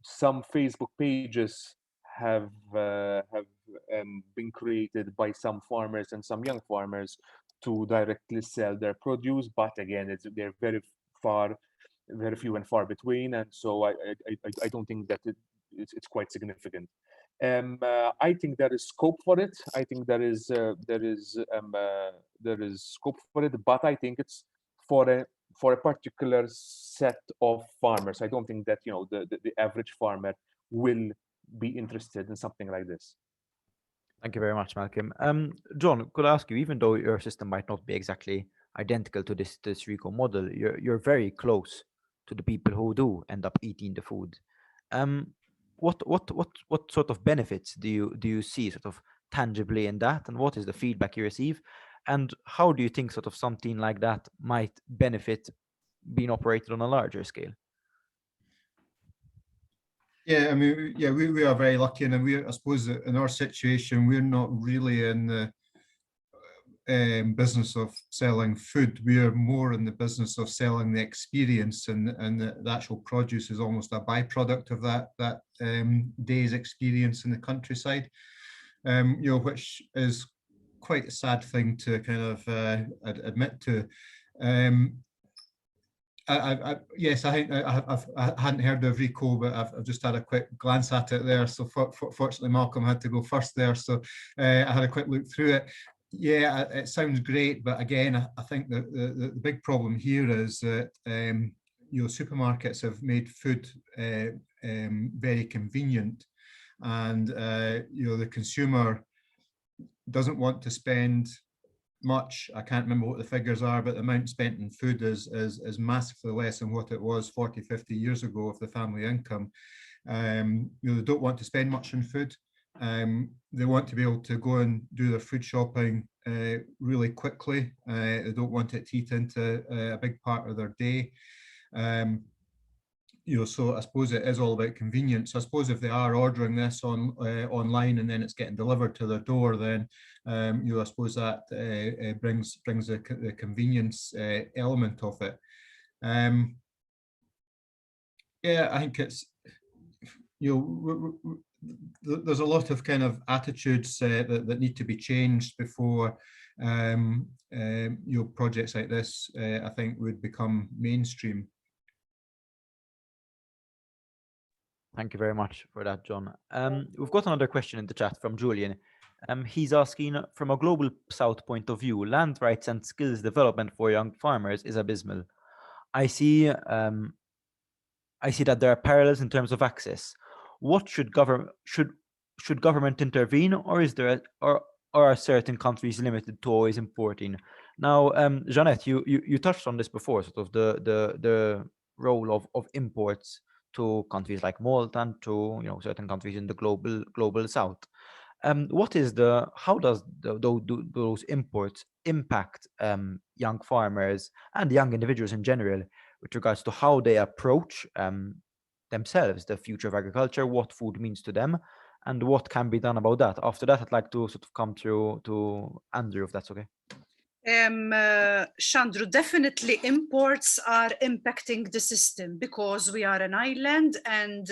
Some Facebook pages have been created by some farmers and some young farmers to directly sell their produce, but again, they're very few and far between, and so I don't think that it's quite significant. I think there is scope for it. I think there is scope for it, but I think it's for a particular set of farmers. I don't think that, you know, the average farmer will be interested in something like this. Thank you very much, Malcolm. John, could I ask you, even though your system might not be exactly identical to this RICO model, you're very close to the people who do end up eating the food. What sort of benefits do you see sort of tangibly in that, and what is the feedback you receive, and how do you think sort of something like that might benefit being operated on a larger scale? Yeah, I mean, yeah, we are very lucky, and I suppose in our situation, we're not really in the business of selling food. We are more in the business of selling the experience, and the actual produce is almost a byproduct of that day's experience in the countryside. You know, which is quite a sad thing to kind of admit to. Yes, I hadn't heard of RICO, but I've just had a quick glance at it there. So fortunately, Malcolm had to go first there, so I had a quick look through it. Yeah, it sounds great, but again, I think that the big problem here is that you know, supermarkets have made food very convenient, and you know, the consumer doesn't want to spend much. I can't remember what the figures are, but the amount spent in food is massively less than what it was 40, 50 years ago of the family income. You know, they don't want to spend much on food. They want to be able to go and do their food shopping really quickly. They don't want it to eat into a big part of their day. You know, so I suppose it is all about convenience. I suppose if they are ordering this online and then it's getting delivered to their door, then you know, I suppose that brings the convenience element of it. Yeah, I think it's, you know, there's a lot of kind of attitudes that need to be changed before you know, projects like this I think would become mainstream. Thank you very much for that, John. We've got another question in the chat from Julian. He's asking, from a global South point of view, land rights and skills development for young farmers is abysmal. I see that there are parallels in terms of access. What should government intervene, or is there or are certain countries limited to always importing? Now, Jeanette, you touched on this before, sort of the role of imports to countries like Malta and to, you know, certain countries in the global South. How does those imports impact young farmers and young individuals in general with regards to how they approach themselves, the future of agriculture, what food means to them, and what can be done about that? After that, I'd like to sort of come to Andrew, if that's okay. Chandru, definitely imports are impacting the system because we are an island and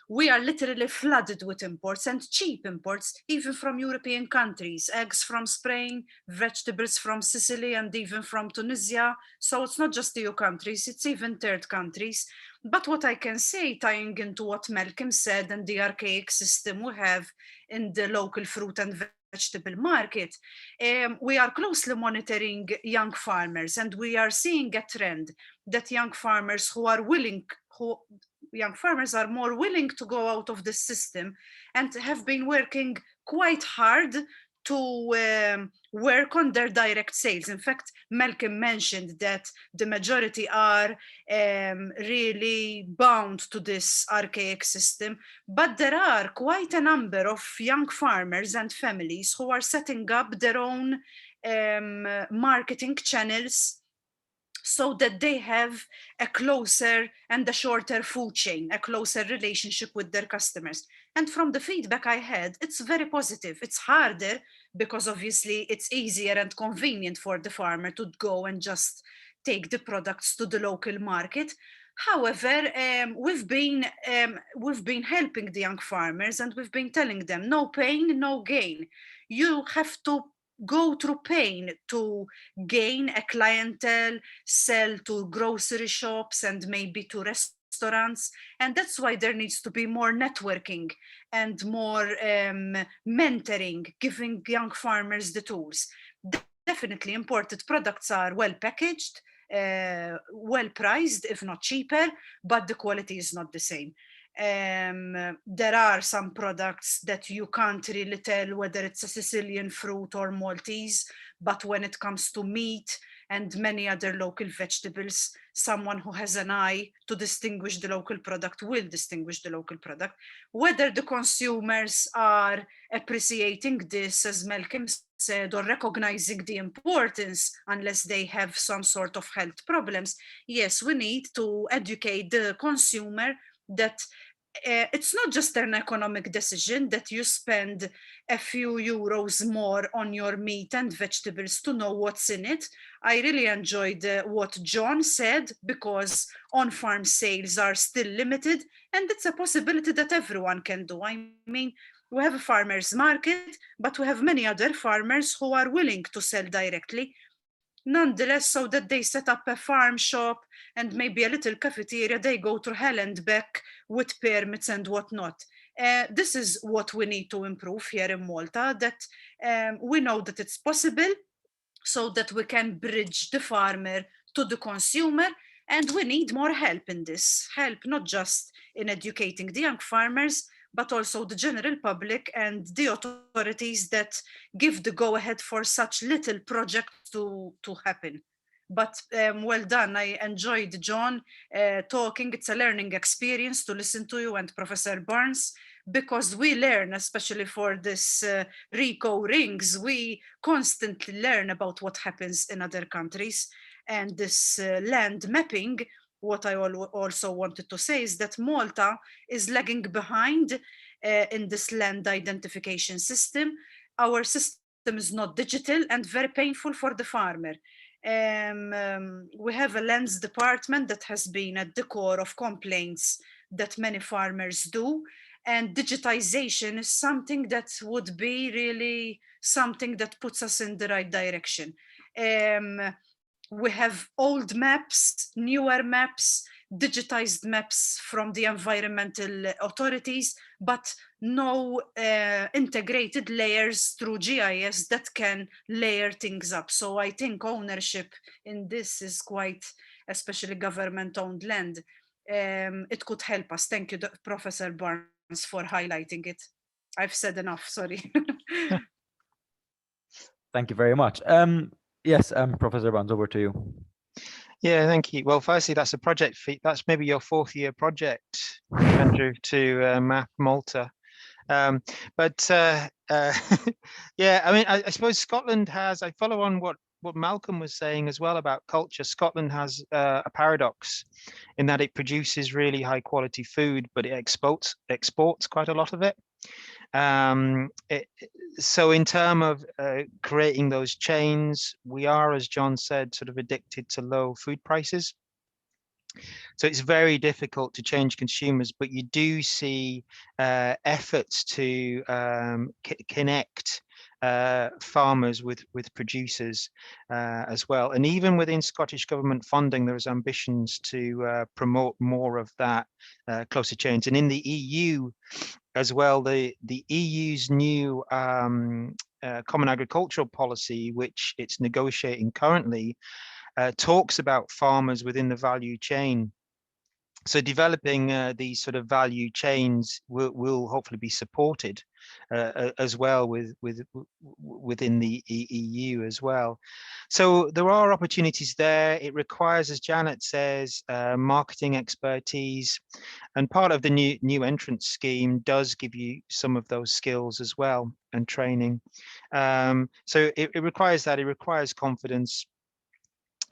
we are literally flooded with imports, and cheap imports, even from European countries, eggs from Spain, vegetables from Sicily, and even from Tunisia. So it's not just EU countries, it's even third countries. But what I can say, tying into what Malcolm said and the archaic system we have in the local fruit and vegetable market, we are closely monitoring young farmers, and we are seeing a trend that young farmers who are willing, young farmers are more willing to go out of the system and have been working quite hard to work on their direct sales. In fact, Malcolm mentioned that the majority are really bound to this archaic system, but there are quite a number of young farmers and families who are setting up their own marketing channels so that they have a closer and a shorter food chain, a closer relationship with their customers. And from the feedback I had, it's very positive. It's harder because obviously it's easier and convenient for the farmer to go and just take the products to the local market. However, we've been helping the young farmers, and we've been telling them, no pain, no gain. You have to go through pain to gain a clientele, sell to grocery shops and maybe to restaurants. And that's why there needs to be more networking and more mentoring, giving young farmers the tools. Definitely imported products are well packaged, well priced, if not cheaper, but the quality is not the same. There are some products that you can't really tell whether it's a Sicilian fruit or Maltese, but when it comes to meat and many other local vegetables, someone who has an eye to distinguish the local product will distinguish the local product. Whether the consumers are appreciating this, as Malcolm said, or recognizing the importance, unless they have some sort of health problems, yes, we need to educate the consumer that it's not just an economic decision that you spend a few euros more on your meat and vegetables to know what's in it. I really enjoyed what John said, because on-farm sales are still limited, and it's a possibility that everyone can do. I mean, we have a farmer's market, but we have many other farmers who are willing to sell directly. Nonetheless, so that they set up a farm shop and maybe a little cafeteria, they go to hell and back with permits and whatnot. This is what we need to improve here in Malta, that we know that it's possible, so that we can bridge the farmer to the consumer. And we need more help in this, help not just in educating the young farmers, but also the general public and the authorities that give the go-ahead for such little projects to happen. But well done. I enjoyed John talking. It's a learning experience to listen to you and Professor Barnes, because we learn, especially for this RICO rings, we constantly learn about what happens in other countries. And this land mapping, what I also wanted to say is that Malta is lagging behind in this land identification system. Our system is not digital and very painful for the farmer. We have a lands department that has been at the core of complaints that many farmers do. And digitization is something that would be really something that puts us in the right direction. We have old maps, newer maps, digitized maps from the environmental authorities, but no integrated layers through GIS that can layer things up. So I think ownership in this is quite, especially government-owned land. It could help us. Thank you, Professor Barnes, for highlighting it. I've said enough, sorry. Thank you very much. Yes, Professor Barnes, over to you. Yeah, thank you. Well, firstly, that's a project. That's maybe your 4th year project, Andrew, to map Malta. Yeah, I mean, I suppose Scotland has. I follow on what Malcolm was saying as well about culture. Scotland has a paradox in that it produces really high quality food, but it exports quite a lot of it. So in terms of creating those chains, we are, as John said, sort of addicted to low food prices. So it's very difficult to change consumers, but you do see efforts to connect farmers with producers as well. And even within Scottish government funding, there is ambitions to promote more of that closer chains. And in the EU as well, the EU's new Common Agricultural Policy, which it's negotiating currently, talks about farmers within the value chain So developing these sort of value chains will hopefully be supported as well within the EU as well. So there are opportunities there. It requires, as Janet says, marketing expertise, and part of the new entrance scheme does give you some of those skills as well and training. So it requires that. It requires confidence.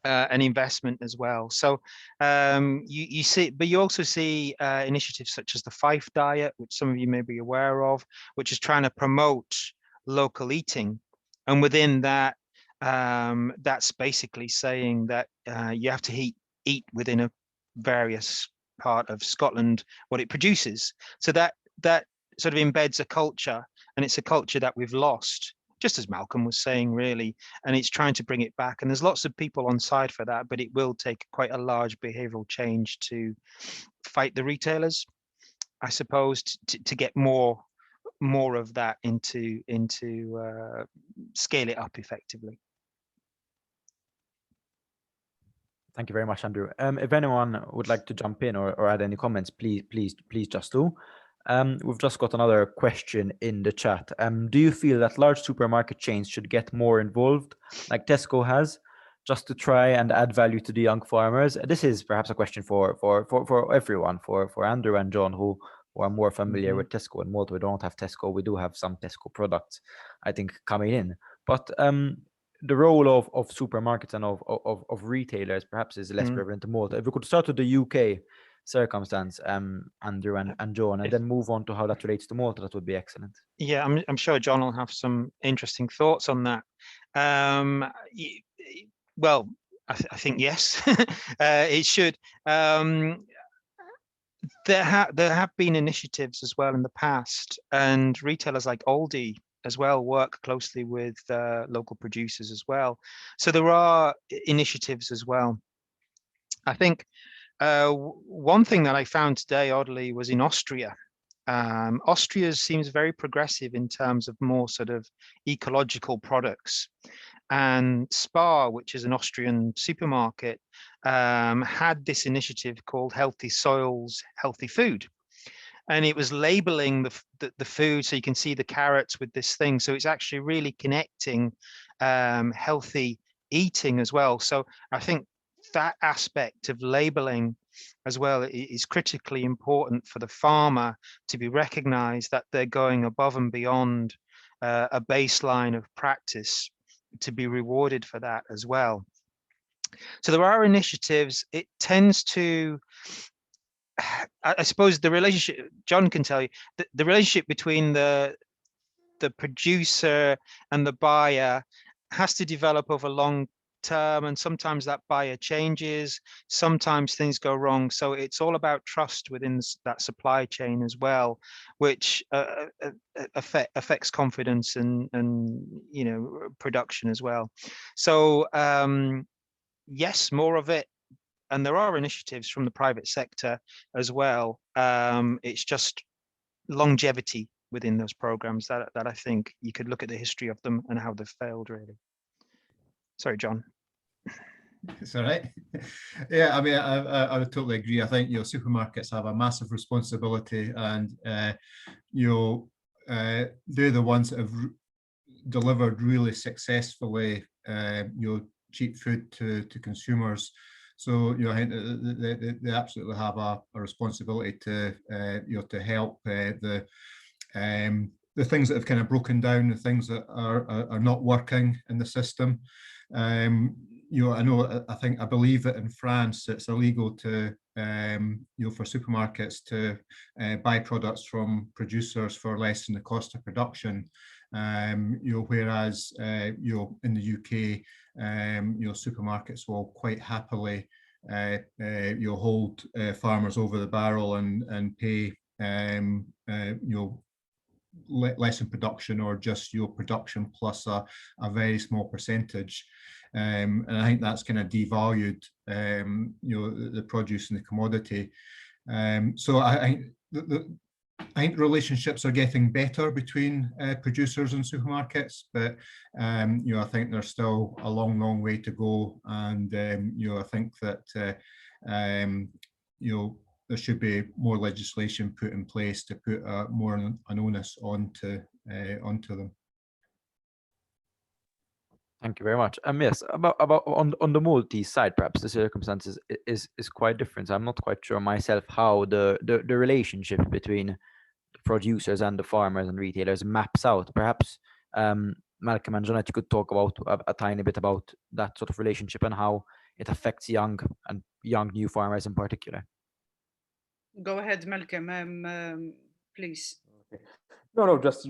An investment as well. So you see, but you also see initiatives such as the Fife Diet, which some of you may be aware of, which is trying to promote local eating. And within that, that's basically saying that you have to eat within a various part of Scotland what it produces. So that sort of embeds a culture, and it's a culture that we've lost, just as Malcolm was saying, really, and it's trying to bring it back. And there's lots of people on side for that, but it will take quite a large behavioural change to fight the retailers, I suppose, to get more of that into scale it up effectively. Thank you very much, Andrew. If anyone would like to jump in or add any comments, please just do. We've just got another question in the chat. Do you feel that large supermarket chains should get more involved, like Tesco has, just to try and add value to the young farmers? This is perhaps a question for everyone, for Andrew and John, who are more familiar with Tesco and Malta. We don't have Tesco. We do have some Tesco products, I think, coming in. But the role of supermarkets and of retailers perhaps is less prevalent in Malta. If we could start with the UK circumstance, Andrew and John, and then move on to how that relates to Malta, that would be excellent. Yeah, I'm sure John will have some interesting thoughts on that. Well, I think yes, it should. There have been initiatives as well in the past, and retailers like Aldi as well work closely with local producers as well. So there are initiatives as well. I think one thing that I found today, oddly, was in Austria. Austria seems very progressive in terms of more sort of ecological products. And Spar, which is an Austrian supermarket, had this initiative called Healthy Soils, Healthy Food. And it was labeling the food, so you can see the carrots with this thing. So it's actually really connecting healthy eating as well. So I think that aspect of labeling as well is critically important for the farmer to be recognized that they're going above and beyond a baseline of practice, to be rewarded for that as well. So there are initiatives. It tends to, I suppose, the relationship, John can tell you, the relationship between the producer and the buyer has to develop over long term, and sometimes that buyer changes, sometimes things go wrong. So it's all about trust within that supply chain as well, which affects confidence and production as well. So yes, more of it. And there are initiatives from the private sector as well. It's just longevity within those programs that I think you could look at the history of them and how they've failed, really. Sorry, John. It's all right. Yeah, I mean, I would totally agree. I think supermarkets have a massive responsibility, and they're the ones that have delivered really successfully cheap food to consumers. So I think they absolutely have a responsibility to to help the things that have kind of broken down, the things that are not working in the system. I believe that in France it's illegal to for supermarkets to buy products from producers for less than the cost of production. Whereas in the UK, supermarkets will quite happily hold farmers over the barrel and pay less in production, or just production plus a very small percentage. And I think that's kind of devalued the produce and the commodity. So I think relationships are getting better between producers and supermarkets, but I think there's still a long way to go. And I think that there should be more legislation put in place to put more an onus onto them. Thank you very much. Yes, about on the Maltese side, perhaps the circumstances is quite different. I'm not quite sure myself how the relationship between the producers and the farmers and retailers maps out. Perhaps Malcolm and Jeanette, you could talk about a tiny bit about that sort of relationship and how it affects young new farmers in particular. Go ahead, Malcolm, please. Okay. No, just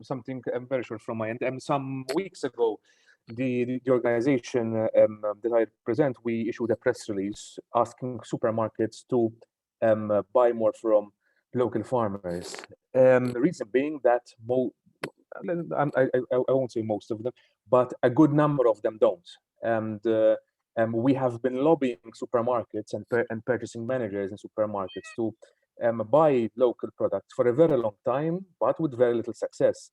something very short from my end. Some weeks ago, the organization that I represent, we issued a press release asking supermarkets to buy more from local farmers. The reason being that I won't say most of them, but a good number of them don't. And we have been lobbying supermarkets and purchasing managers in supermarkets to buy local products for a very long time, but with very little success.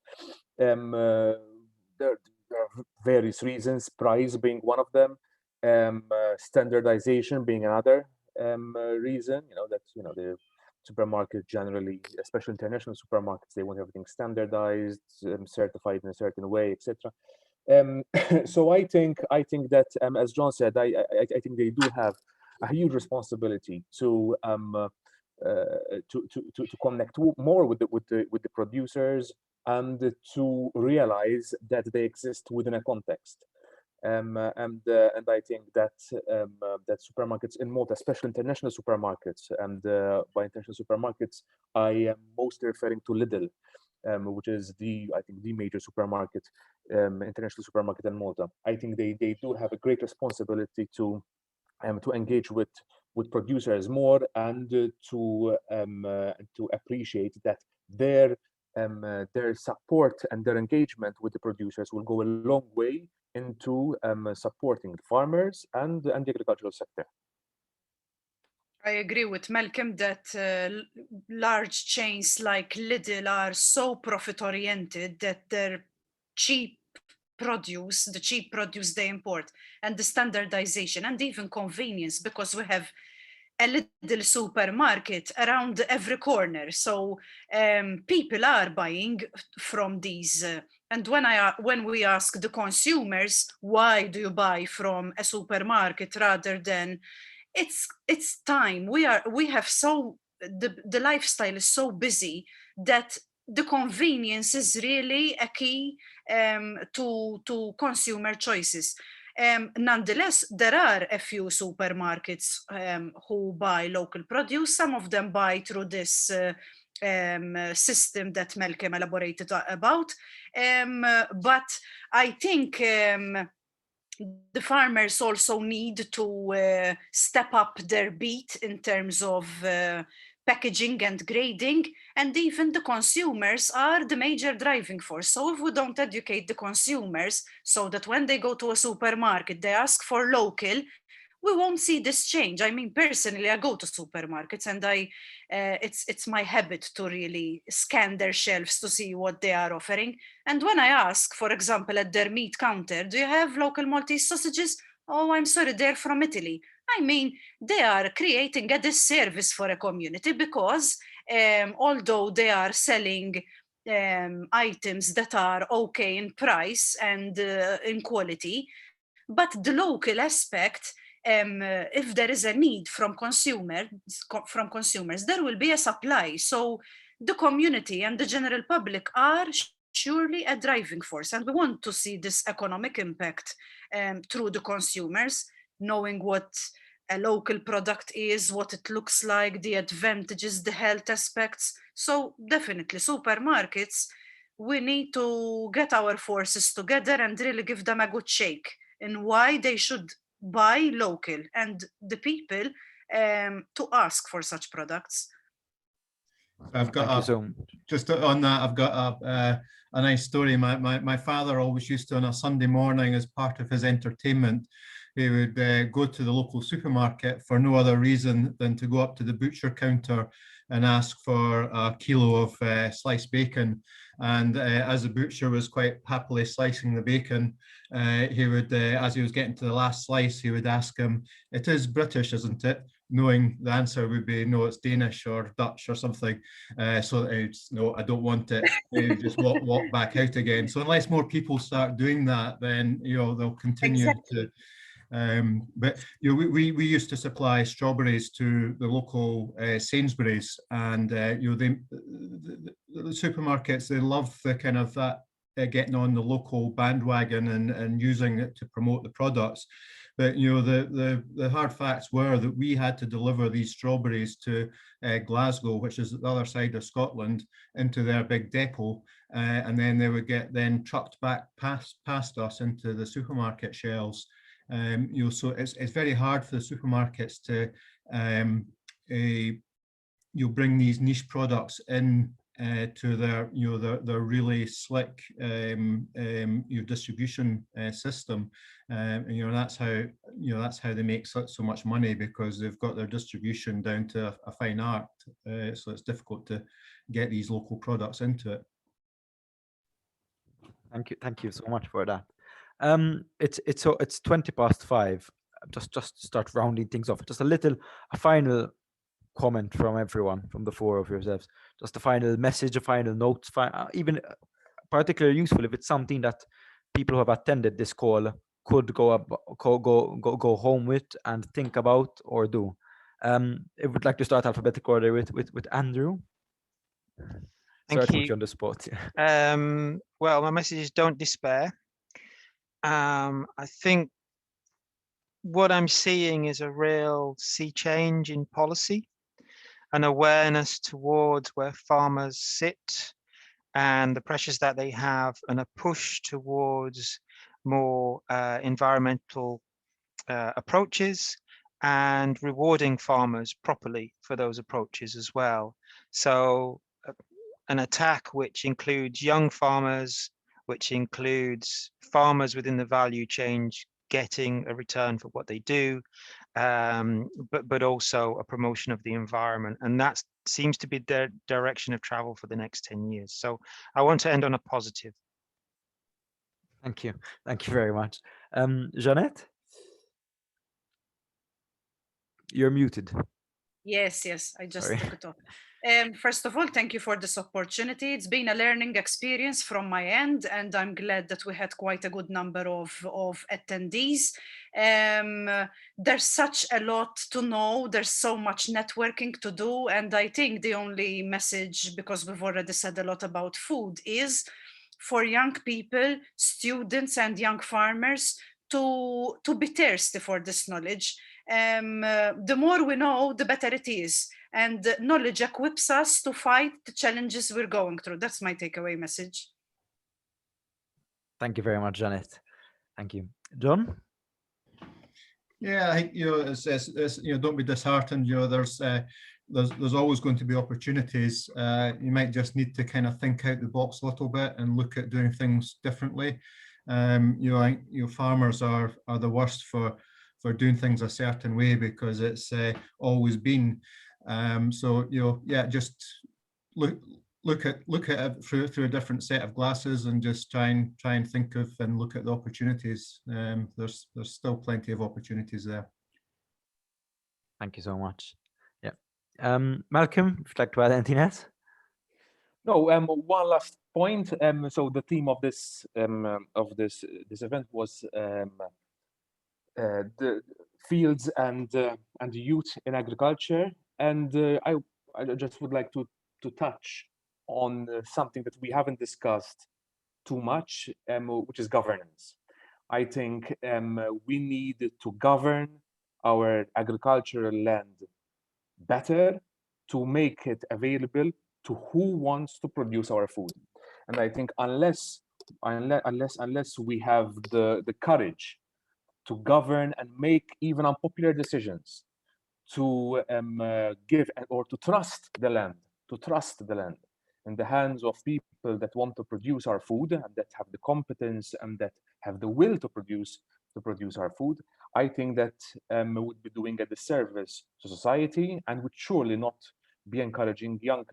There are various reasons, price being one of them, standardization being another reason. The supermarket generally, especially international supermarkets, they want everything standardized, certified in a certain way, etc. So I think that, as John said, I think they do have a huge responsibility to connect more with the producers and to realize that they exist within a context. And I think that that supermarkets in Malta, especially international supermarkets, and by international supermarkets, I am mostly referring to Lidl, which is I think the major supermarket, international supermarket in Malta. I think they do have a great responsibility to engage with producers more and to appreciate that their support and their engagement with the producers will go a long way into supporting farmers and the agricultural sector. I agree with Malcolm that large chains like Lidl are so profit-oriented that their cheap produce they import, and the standardization and even convenience, because we have a little supermarket around every corner. So people are buying from these. And when we ask the consumers, why do you buy from a supermarket rather than, it's time. We have the lifestyle is so busy that the convenience is really a key to consumer choices. Nonetheless, there are a few supermarkets who buy local produce. Some of them buy through this system that Malcolm elaborated about. But I think the farmers also need to step up their beat in terms of packaging and grading, and even the consumers are the major driving force. So if we don't educate the consumers so that when they go to a supermarket, they ask for local, we won't see this change. I mean, personally, I go to supermarkets and it's my habit to really scan their shelves to see what they are offering. And when I ask, for example, at their meat counter, do you have local Maltese sausages? Oh, I'm sorry, they're from Italy. I mean, they are creating a disservice for a community because although they are selling items that are okay in price and in quality, but the local aspect, if there is a need from consumers, there will be a supply. So the community and the general public are surely a driving force, and we want to see this economic impact through the consumers, knowing what a local product is, what it looks like, the advantages, the health aspects. So definitely supermarkets, we need to get our forces together and really give them a good shake in why they should buy local and the people to ask for such products. I've got just on that, I've got a nice story. My father always used to, on a Sunday morning, as part of his entertainment, he would go to the local supermarket for no other reason than to go up to the butcher counter and ask for a kilo of sliced bacon. And as the butcher was quite happily slicing the bacon, he would, as he was getting to the last slice, he would ask him, "It is British, isn't it?" Knowing the answer would be, "No, it's Danish or Dutch or something." So no, I don't want it. He just walk back out again. So unless more people start doing that, then they'll continue Exactly. to. But we used to supply strawberries to the local Sainsbury's, and the supermarkets, they love the kind of that getting on the local bandwagon and using it to promote the products. But the hard facts were that we had to deliver these strawberries to Glasgow, which is the other side of Scotland, into their big depot, and then they would get trucked back past us into the supermarket shelves. So it's very hard for the supermarkets to bring these niche products in to their their really slick distribution system, and that's how they make so much money, because they've got their distribution down to a fine art. So it's difficult to get these local products into it. Thank you so much for that. It's 5:20. Just start rounding things off. Just a final comment from everyone, from the four of yourselves. Just a final message, a final note, even particularly useful if it's something that people who have attended this call could go home with and think about or do. I would like to start alphabetical order with Andrew. Sorry to put you on the spot. Well, my message is don't despair. I think what I'm seeing is a real sea change in policy, an awareness towards where farmers sit and the pressures that they have, and a push towards more environmental approaches and rewarding farmers properly for those approaches as well. So an attack which includes young farmers, which includes farmers within the value chain getting a return for what they do, but also a promotion of the environment. And that seems to be the direction of travel for the next 10 years. So I want to end on a positive. Thank you. Thank you very much. Jeanette? You're muted. Yes, I just Sorry. took it off. First of all, thank you for this opportunity. It's been a learning experience from my end, and I'm glad that we had quite a good number of attendees. There's such a lot to know. There's so much networking to do. And I think the only message, because we've already said a lot about food, is for young people, students and young farmers to be thirsty for this knowledge. The more we know, the better it is. And knowledge equips us to fight the challenges we're going through. That's my takeaway message. Thank you very much, Janet. Thank you. John? Yeah, I think it's don't be disheartened. There's always going to be opportunities. You might just need to kind of think out the box a little bit and look at doing things differently. I think farmers are the worst for doing things a certain way, because it's always been. Just look at it through a different set of glasses, and just try and think of and look at the opportunities. There's still plenty of opportunities there. Thank you so much. Yeah. Malcolm, if you'd like to add anything else? No, one last point. So the theme of this event was the fields and youth in agriculture, and I just would like to touch on something that we haven't discussed too much, which is governance. I think we need to govern our agricultural land better to make it available to who wants to produce our food. And I think unless we have the courage to govern and make even unpopular decisions, to give or to trust the land in the hands of people that want to produce our food and that have the competence and that have the will to produce our food, I think that we would be doing a disservice to society, and would surely not be encouraging young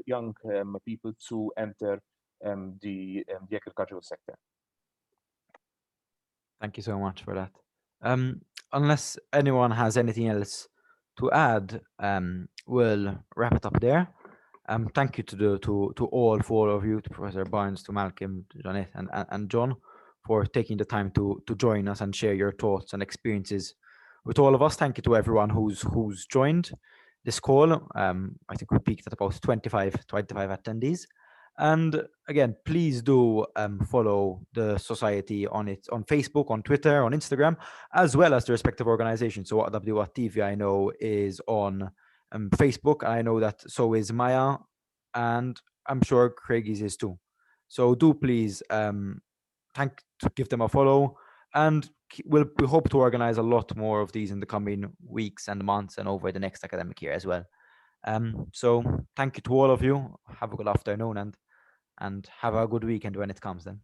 people to enter the agricultural sector. Thank you so much for that. Unless anyone has anything else to add, we'll wrap it up there. Thank you to all four of you, to Professor Barnes, to Malcolm, to Janet, and John, for taking the time to join us and share your thoughts and experiences with all of us. Thank you to everyone who's joined this call. I think we peaked at about 25 attendees. And again, please do follow the society on Facebook, on Twitter, on Instagram, as well as the respective organizations. So WW.TV, I know, is on Facebook. I know that so is Maya, and I'm sure Craigie's is too. So do please give them a follow, and we hope to organize a lot more of these in the coming weeks and months and over the next academic year as well. So thank you to all of you. Have a good afternoon and have a good weekend when it comes then.